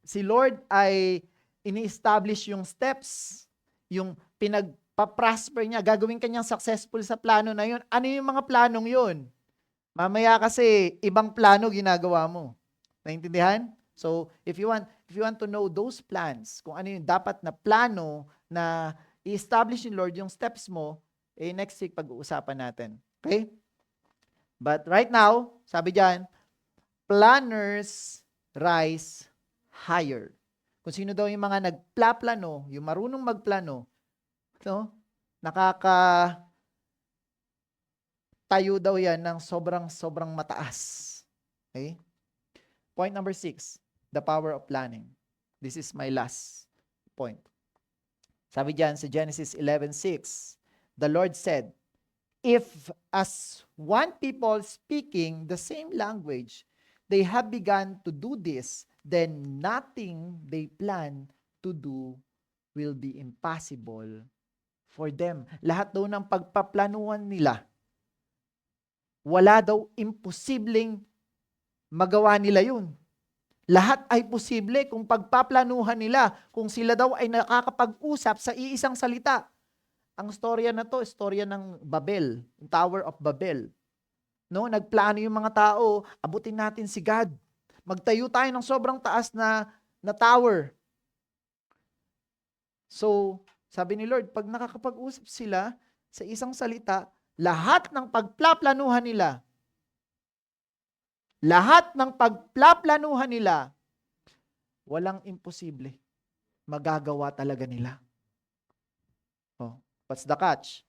Speaker 1: si Lord ay ini-establish yung steps, yung pinagpa-prosper niya, gagawin kanyang successful sa plano na yun. Ano yung mga planong yun? Mamaya kasi ibang plano ginagawa mo. Naintindihan? So, if you want to know those plans, kung ano yung dapat na plano na i-establish ni Lord yung steps mo, next week pag-uusapan natin. Okay? But right now, sabi diyan, planners rise higher. Kung sino daw yung mga nagplaplano, yung marunong magplano, no? Tayo daw yan ng sobrang mataas. Okay? Point number 6, the power of planning. This is my last point. Sabi diyan sa Genesis 11:6, the Lord said, if as one people speaking the same language, they have begun to do this, then nothing they plan to do will be impossible for them. Lahat daw ng pagpaplanuhan nila, wala daw imposibleng magawa nila yun. Lahat ay posible kung pagpaplanuhan nila, kung sila daw ay nakakapag-usap sa iisang salita. Ang storya na to, storya ng Babel, Tower of Babel. No, nagplano yung mga tao, abutin natin si God. Magtayo tayo ng sobrang taas na tower. So, sabi ni Lord, pag nakakapag-usap sila sa isang salita, lahat ng pagplaplanuhan nila, walang imposible. Magagawa talaga nila. Oh, what's the catch?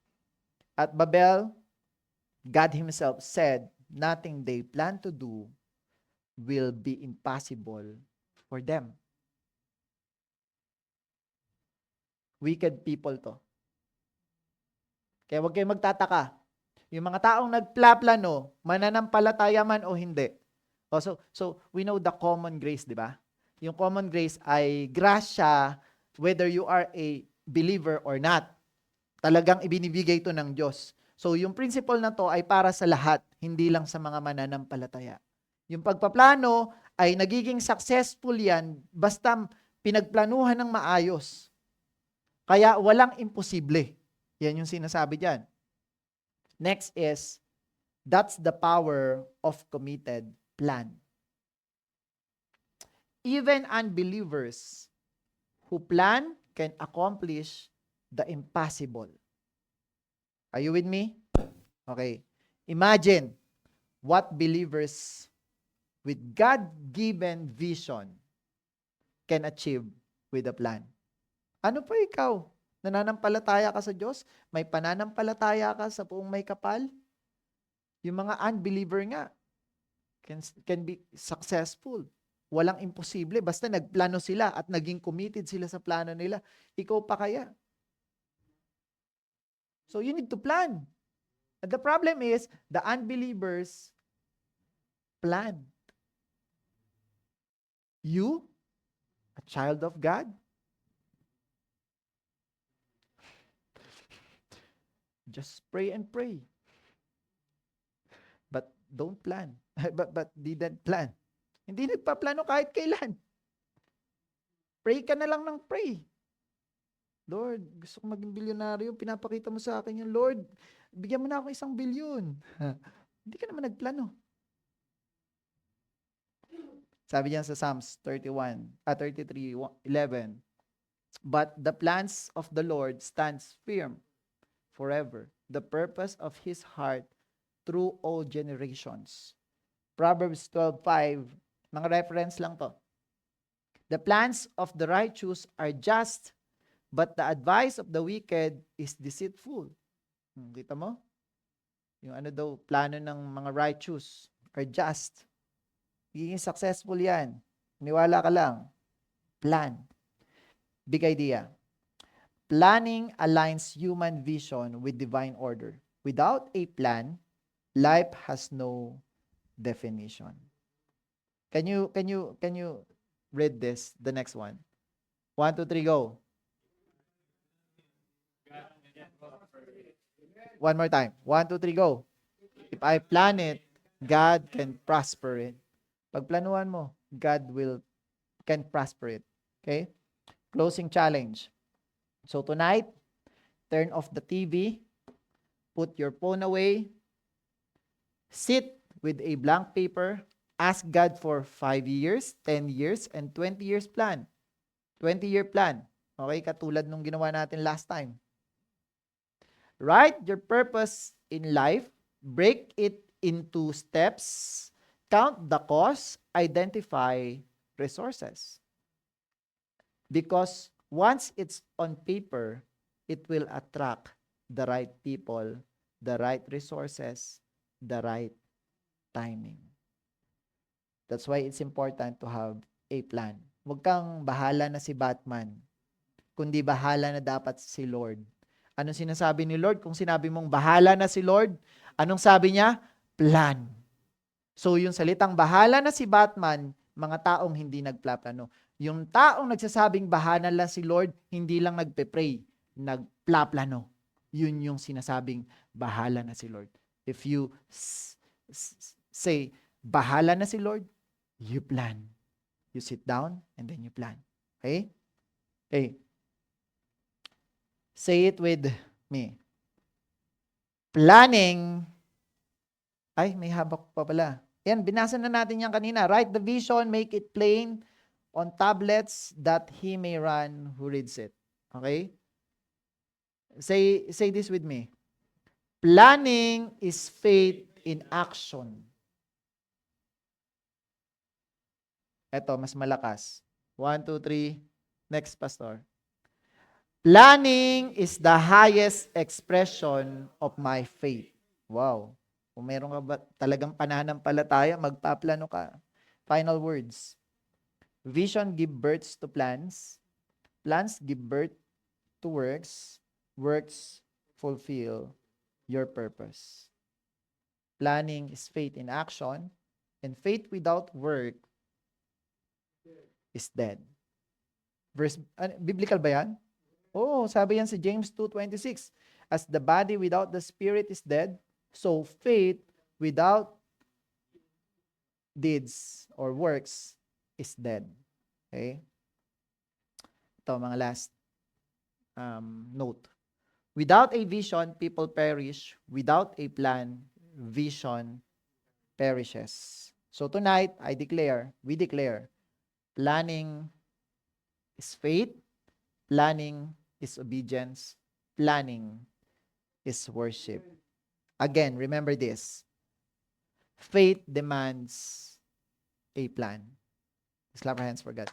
Speaker 1: At Babel, God Himself said, nothing they plan to do will be impossible for them. Wicked people to. Kaya huwag kayong magtataka. Yung mga taong nagplaplano, mananampalataya man o hindi. So we know the common grace, di ba? Yung common grace ay grasya whether you are a believer or not. Talagang ibinibigay ito ng Diyos. So yung principle na to ay para sa lahat, hindi lang sa mga mananampalataya. Yung pagpaplano ay nagiging successful yan basta pinagplanuhan ng maayos. Kaya walang imposible. Yan yung sinasabi dyan. Next is, that's the power of committed plan. Even unbelievers who plan can accomplish the impossible. Are you with me? Okay. Imagine what believers with God-given vision can achieve with a plan. Ano pa ikaw? Nananampalataya ka sa Diyos? May pananampalataya ka sa buong may kapal? Yung mga unbeliever nga, can be successful. Walang imposible. Basta nagplano sila at naging committed sila sa plano nila. Ikaw pa kaya? So you need to plan. And the problem is, the unbelievers plan. You, a child of God, just pray and pray. But don't plan. but didn't plan. Hindi nagpaplano kahit kailan. Pray ka na lang ng pray. Lord, gusto ko maging bilyonaryo. Pinapakita mo sa akin yung Lord, bigyan mo na ako 1 bilyon. Hindi ka naman nagplano. Sabi niya sa Psalms 33:11, but the plans of the Lord stands firm forever, the purpose of His heart through all generations. Proverbs 12:5, mga reference lang to. The plans of the righteous are just, but the advice of the wicked is deceitful. Kita mo? Yung plano ng mga righteous are just. Giging successful yan. Niwala ka lang. Plan. Big idea. Planning aligns human vision with divine order. Without a plan, life has no definition. Can you read this? The next one. 1, 2, 3, go. One more time. 1, 2, 3, go. If I plan it, God can prosper it. Pag planuhan mo, God can prosper it. Okay? Closing challenge. So tonight, turn off the TV, put your phone away, sit with a blank paper, ask God for 5 years, 10 years, and 20 years plan. 20-year plan. Okay? Katulad nung ginawa natin last time. Write your purpose in life, break it into steps, count the cost, identify resources. Because once it's on paper, it will attract the right people, the right resources, the right timing. That's why it's important to have a plan. Huwag kang bahala na si Batman, kundi bahala na dapat si Lord. Anong sinasabi ni Lord? Kung sinabi mong bahala na si Lord, anong sabi niya? Plan. So yung salitang bahala na si Batman, mga taong hindi nagplaplano. Yung taong nagsasabing bahala na si Lord, hindi lang nagpe-pray, nagplaplano. Yun yung sinasabing bahala na si Lord. If you say bahala na si Lord, you plan. You sit down and then you plan. Okay? Okay. Say it with me. Planning. Ay, may habak pa pala. Yan, binasa na natin yan kanina. Write the vision, make it plain on tablets that he may run who reads it. Okay? Say this with me. Planning is faith in action. Eto, mas malakas. 1, 2, 3. Next, Pastor. Planning is the highest expression of my faith. Wow. Kung meron ka ba talagang pananampalataya, magpaplano ka. Final words. Vision give birth to plans. Plans give birth to works. Works fulfill your purpose. Planning is faith in action. And faith without work is dead. Biblical ba yan? Oh, sabi yan sa James 2:26. As the body without the spirit is dead, so faith without deeds or works is dead. Okay? Ito, mga last note. Without a vision, people perish. Without a plan, vision perishes. So tonight, we declare, planning is faith, planning is obedience, planning is worship. Again, remember this. Faith demands a plan. Let's clap our hands for God.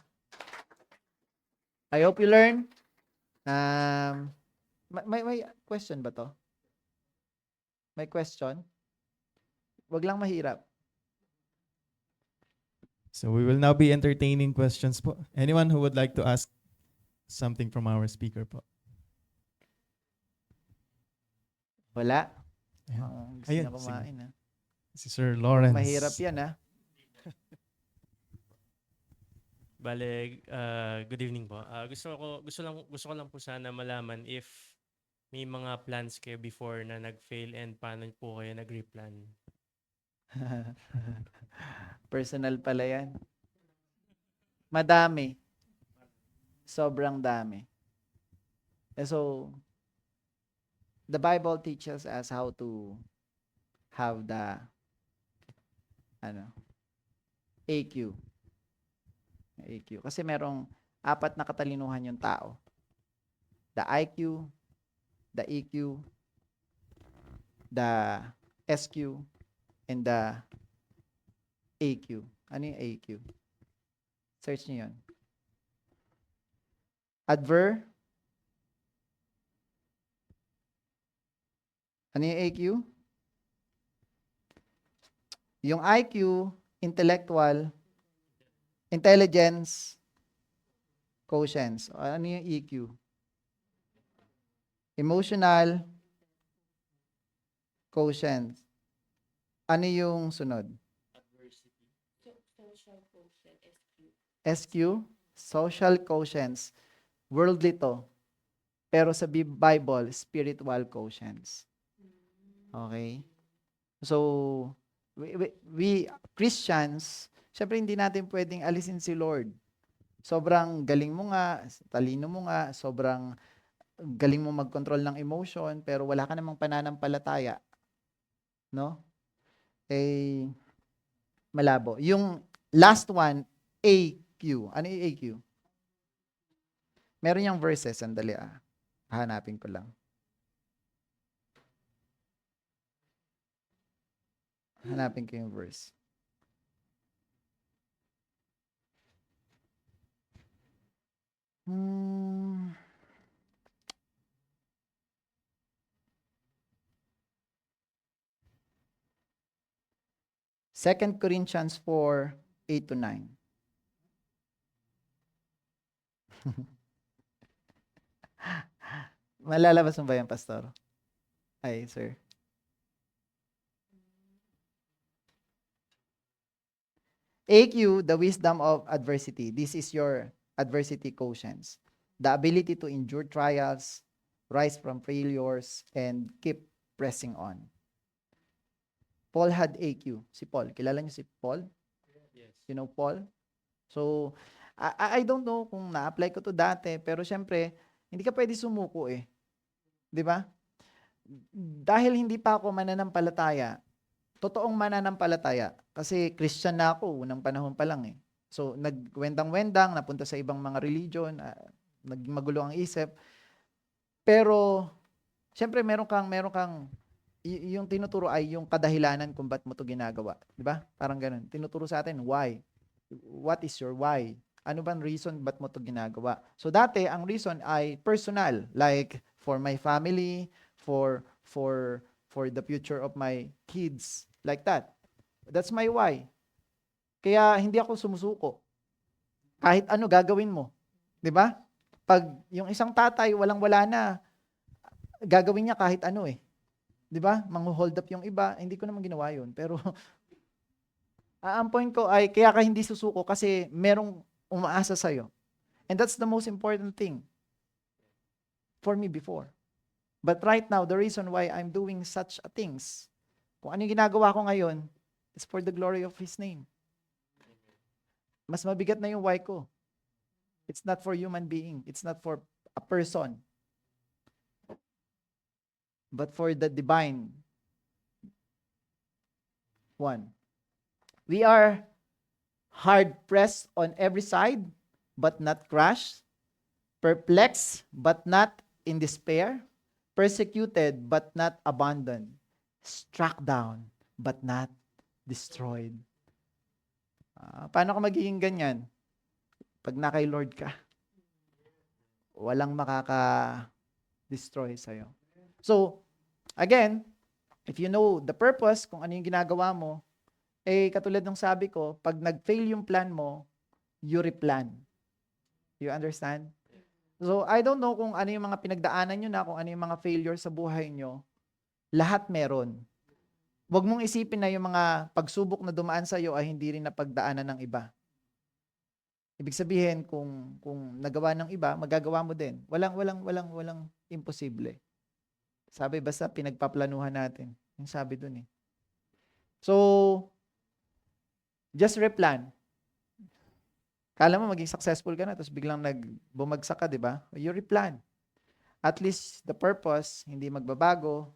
Speaker 1: I hope you learn. May question ba to? May question? Wag lang mahirap.
Speaker 2: So we will now be entertaining questions po. Anyone who would like to ask something from our speaker po?
Speaker 1: Wala.
Speaker 2: Ayan.
Speaker 1: Gusto
Speaker 2: Ayun,
Speaker 1: niya kumain, ha?
Speaker 2: Si Sir Lawrence.
Speaker 1: Mahirap yan, ha?
Speaker 3: Bale, good evening po. Gusto ko lang po sana malaman if may mga plans kayo before na nag-fail and paano po kayo nag-replan.
Speaker 1: Personal pala yan. Madami. Sobrang dami. So, the Bible teaches us how to have the AQ. AQ. Kasi merong 4 na katalinuhan yung tao. The IQ, the EQ, the SQ, and the AQ. Ano yung AQ? Search niyo yun. Ano yung AQ? Yung IQ, intellectual, intelligence, quotients. Ano yung EQ? Emotional, quotient. Ano yung sunod? SQ, social quotients. Worldly to. Pero sa Bible, spiritual quotients. Okay? So, we Christians, syempre hindi natin pwedeng alisin si Lord. Sobrang galing mo nga, talino mo nga, sobrang galing mo mag-control ng emotion, pero wala ka namang pananampalataya. No? Eh, malabo. Yung last one, AQ. Ano yung AQ? Meron yung verses, sandali hanapin ko lang. Hanapin ko yung verse. Second Corinthians 4, 8 to 9. Malalabas mo ba yan, Pastor? Ay, sir. AQ, the wisdom of adversity. This is your adversity quotients. The ability to endure trials, rise from failures, and keep pressing on. Paul had AQ. Si Paul. Kilala niyo si Paul?
Speaker 3: Yes.
Speaker 1: You know Paul? So, I don't know kung na-apply ko to dati, pero syempre, hindi ka pwede sumuko eh. Di ba? Dahil hindi pa ako mananampalataya, totoong mananampalataya, kasi Christian na ako, unang panahon pa lang eh. So, nagwendang-wendang, napunta sa ibang mga religion, naging magulo ang isip. Pero, syempre, meron kang, yung tinuturo ay yung kadahilanan kung ba't mo to ginagawa. Di ba? Parang ganun. Tinuturo sa atin, why? What is your why? Ano bang reason ba't mo to ginagawa? So, dati, ang reason ay personal. Like, for my family, for the future of my kids. Like that. That's my why. Kaya hindi ako sumusuko. Kahit ano gagawin mo. 'Di ba? Pag yung isang tatay walang-wala na, gagawin niya kahit ano eh. 'Di ba? Mangho-hold up yung iba, hindi ko naman ginawa 'yun. Pero ang point ko ay kaya ka hindi susuko kasi merong umaasa sa iyo. And that's the most important thing for me before. But right now, the reason why I'm doing such things, kung ano yung ginagawa ko ngayon, is for the glory of His name. Mas mabigat na yung why ko. It's not for human being. It's not for a person. But for the divine one. We are hard pressed on every side, but not crushed. Perplexed, but not in despair. Persecuted, but not abandoned. Struck down, but not destroyed. Paano ka magiging ganyan? Pag na kay Lord ka, walang makaka-destroy sa'yo. So, again, if you know the purpose, kung ano yung ginagawa mo, Eh, katulad ng sabi ko, pag nag-fail yung plan mo, you replan. You understand? So, I don't know kung ano yung mga pinagdaanan nyo na, kung ano yung mga failure sa buhay nyo. Lahat meron. Huwag mong isipin na yung mga pagsubok na dumaan sa iyo ay hindi rin napagdaanan ng iba. Ibig sabihin, kung nagawa ng iba, magagawa mo din. Walang imposible. Sabi, basta pinagpaplanuhan natin. Yung sabi dun eh. So, just replan. Kala mo maging successful ka na, tapos biglang bumagsak ka, di ba? You replan. At least the purpose, hindi magbabago,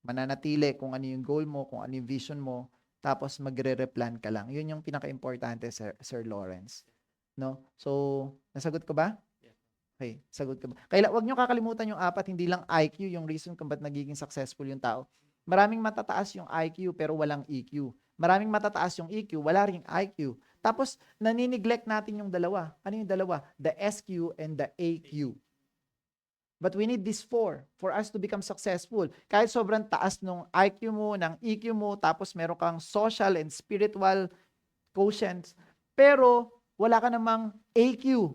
Speaker 1: mananatili kung ano yung goal mo, kung ano yung vision mo, tapos magre-replan ka lang. Yun yung pinaka-importante, Sir Lawrence. No? So, nasagot ko ba? Okay, sagot ka ba? Kaya wag nyo kakalimutan yung apat, hindi lang IQ yung reason kung ba't nagiging successful yung tao. Maraming matataas yung IQ pero walang EQ. Maraming matataas yung EQ, wala ring IQ. Tapos, nanineglect natin yung dalawa. Ano yung dalawa? The SQ and the AQ. But we need these four for us to become successful. Kahit sobrang taas ng IQ mo, ng EQ mo, tapos meron kang social and spiritual quotients, pero wala ka namang AQ.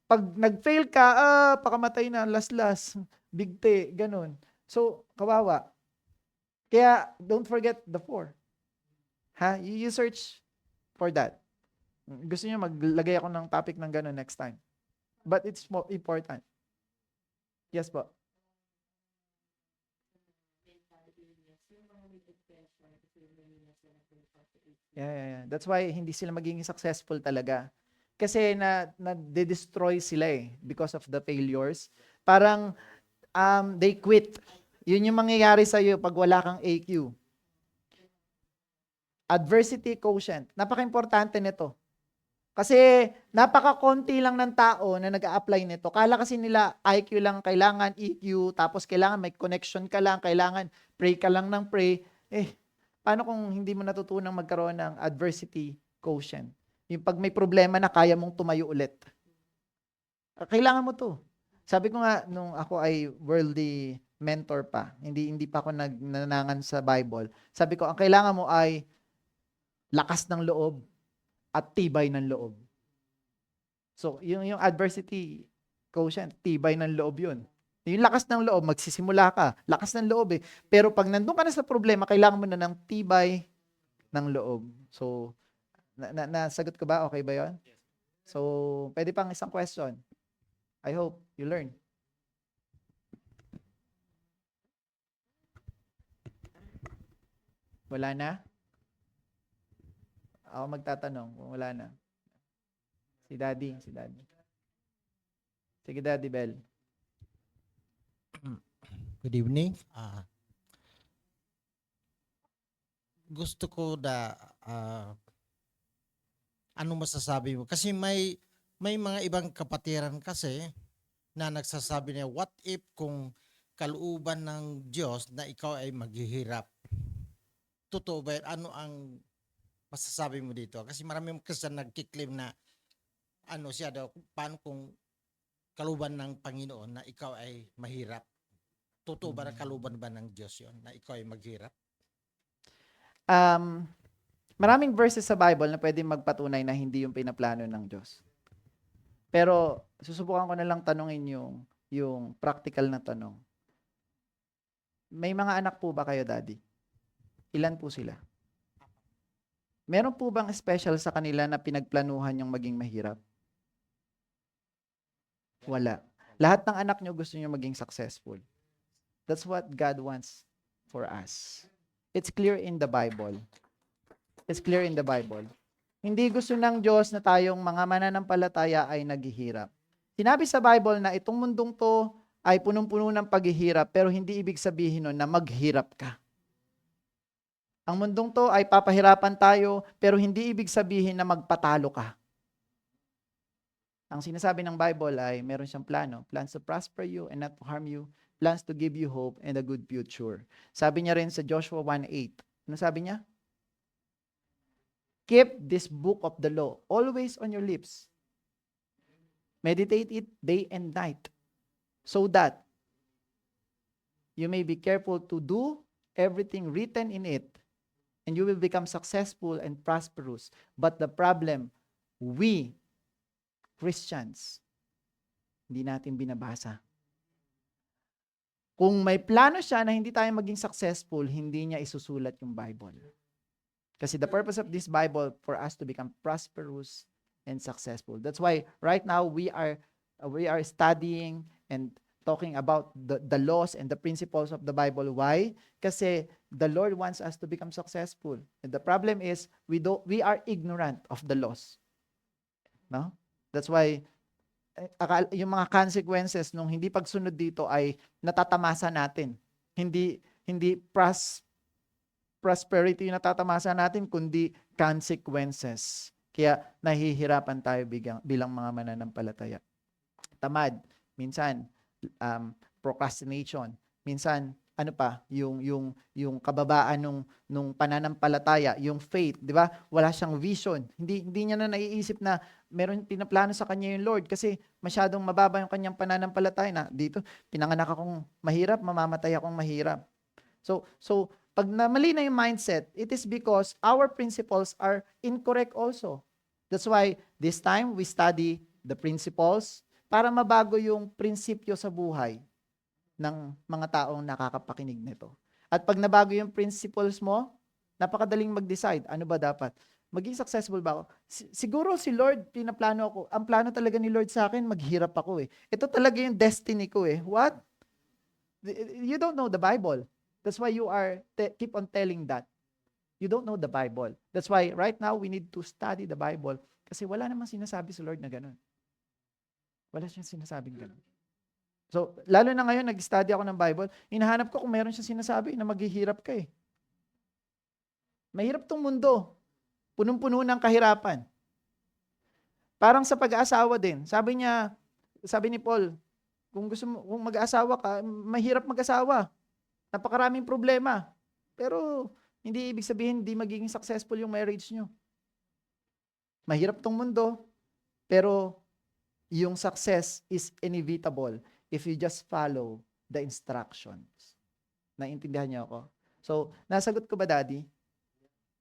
Speaker 1: Pag nag-fail ka, pakamatay na, last, bigte, ganun. So, kawawa. Kaya, don't forget the four. Ha? You search for that. Gusto niyo maglagay ako ng topic ng ganun next time. But it's more important. Yes po. Yeah. That's why hindi sila magiging successful talaga. Kasi na-destroy sila because of the failures. Parang they quit. Yun yung mangyayari sa iyo pag wala kang AQ. Adversity quotient. Napaka-importante nito. Kasi napaka-konti lang ng tao na nag-a-apply nito. Kala kasi nila IQ lang kailangan, EQ, tapos kailangan may connection ka lang, kailangan pray ka lang ng pray. Paano kung hindi mo natutunang magkaroon ng adversity quotient? Yung pag may problema na kaya mong tumayo ulit. Kailangan mo to. Sabi ko nga, nung ako ay worldly mentor pa, hindi pa ako nananangan sa Bible, sabi ko, ang kailangan mo ay lakas ng loob at tibay ng loob. So, yung adversity quotient, tibay ng loob yun. Yung lakas ng loob, magsisimula ka. Lakas ng loob eh. Pero pag nandun ka na sa problema, kailangan mo na ng tibay ng loob. So, nasagot ko ba? Okay ba yun? So, pwede pang isang question. I hope you learn. Wala na? Ako magtatanong kung wala na. Si Daddy. Sige, Daddy Bell.
Speaker 4: Good evening. Gusto ko ano masasabi mo? Kasi may mga ibang kapatiran kasi na nagsasabi niya, what if kung kalooban ng Diyos na ikaw ay maghihirap? Totoo ba yun? Ano ang masasabi mo dito? Kasi marami kasi nagkiklaim na siya daw, paano kung kalooban ng Panginoon na ikaw ay mahirap? Totoo ba na kalooban ba ng Diyos yun na ikaw ay maghirap?
Speaker 1: Maraming verses sa Bible na pwede magpatunay na hindi yung pinaplano ng Diyos. Pero susubukan ko na lang tanungin yung practical na tanong. May mga anak po ba kayo, Daddy? Ilan po sila? Meron po bang special sa kanila na pinagplanuhan yung maging mahirap? Wala. Lahat ng anak nyo gusto nyo maging successful. That's what God wants for us. It's clear in the Bible. It's clear in the Bible. Hindi gusto ng Diyos na tayong mga mananampalataya ay naghihirap. Sinabi sa Bible na itong mundong to ay punong-puno ng paghihirap, pero hindi ibig sabihin nun na maghirap ka. Ang mundong to ay papahirapan tayo, pero hindi ibig sabihin na magpatalo ka. Ang sinasabi ng Bible ay meron siyang plano. Plans to prosper you and not to harm you. Plans to give you hope and a good future. Sabi niya rin sa Joshua 1:8. Ano sabi niya? Keep this book of the law always on your lips. Meditate it day and night so that you may be careful to do everything written in it. and you will become successful and prosperous. But the problem, we, Christians, hindi natin binabasa. Kung may plano siya na hindi tayo maging successful, hindi niya isusulat yung Bible. Kasi the purpose of this Bible for us to become prosperous and successful. That's why right now we are studying and talking about the laws and the principles of the Bible. Why? Kasi the Lord wants us to become successful. And the problem is we are ignorant of the laws. No? That's why yung mga consequences nung hindi pagsunod dito ay natatamasa natin. Hindi prosperity yung natatamasa natin, kundi consequences. Kaya nahihirapan tayo bilang mga mananampalataya. Tamad, minsan procrastination, minsan yung kababaan nung pananampalataya, yung faith, 'di ba? Wala siyang vision. Hindi niya na naiisip na meron pinaplano sa kanya yung Lord kasi masyadong mababa yung kanyang pananampalataya na dito pinanganak akong mahirap, mamamatay akong mahirap. So pag mali na yung mindset, it is because our principles are incorrect also. That's why this time we study the principles para mabago yung prinsipyo sa buhay ng mga taong nakakapakinig nito. At pag nabago yung principles mo, napakadaling mag-decide. Ano ba dapat? Maging successful ba ako? Siguro si Lord, pinaplano ako. Ang plano talaga ni Lord sa akin, maghirap ako eh. Ito talaga yung destiny ko eh. What? You don't know the Bible. That's why you are keep on telling that. You don't know the Bible. That's why right now we need to study the Bible kasi wala namang sinasabi si Lord na ganun. Wala siyang sinasabing ganun. So, lalo na ngayon, nag-study ako ng Bible, hinahanap ko kung meron siyang sinasabi na maghihirap ka eh. Mahirap tong mundo. Punong-puno ng kahirapan. Parang sa pag-aasawa din. Sabi ni Paul, kung mag-aasawa ka, mahirap mag-asawa. Napakaraming problema. Pero, hindi ibig sabihin, hindi magiging successful yung marriage nyo. Mahirap tong mundo, pero yung success is inevitable if you just follow the instructions. Naintindihan niyo ako? So, nasagot ko ba, Daddy?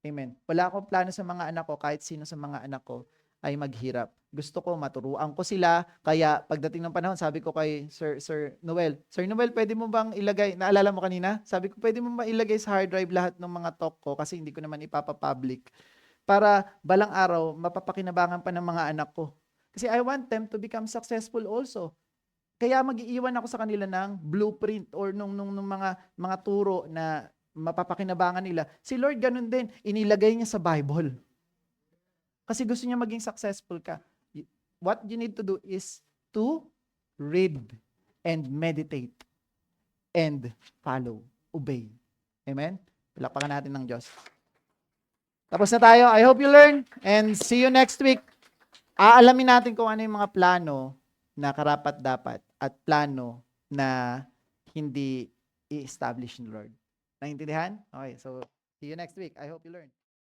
Speaker 1: Amen. Wala akong plano sa mga anak ko, kahit sino sa mga anak ko ay maghirap. Gusto ko maturuan ko sila, kaya pagdating ng panahon, sabi ko kay Sir Noel, pwede mo bang ilagay, naalala mo kanina? Sabi ko, pwede mo ba ilagay sa hard drive lahat ng mga talk ko kasi hindi ko naman ipapapublic para balang araw, mapapakinabangan pa ng mga anak ko. Kasi I want them to become successful also. Kaya mag-iiwan ako sa kanila ng blueprint or nung mga turo na mapapakinabangan nila. Si Lord ganun din, inilagay niya sa Bible. Kasi gusto niya maging successful ka. What you need to do is to read and meditate and follow, obey. Amen? Palakpakan natin ng Diyos. Tapos na tayo. I hope you learn and see you next week. Aalamin natin kung ano yung mga plano na karapat-dapat at plano na hindi i-establish ng Lord. Naintindihan? Okay, so see you next week. I hope you learn.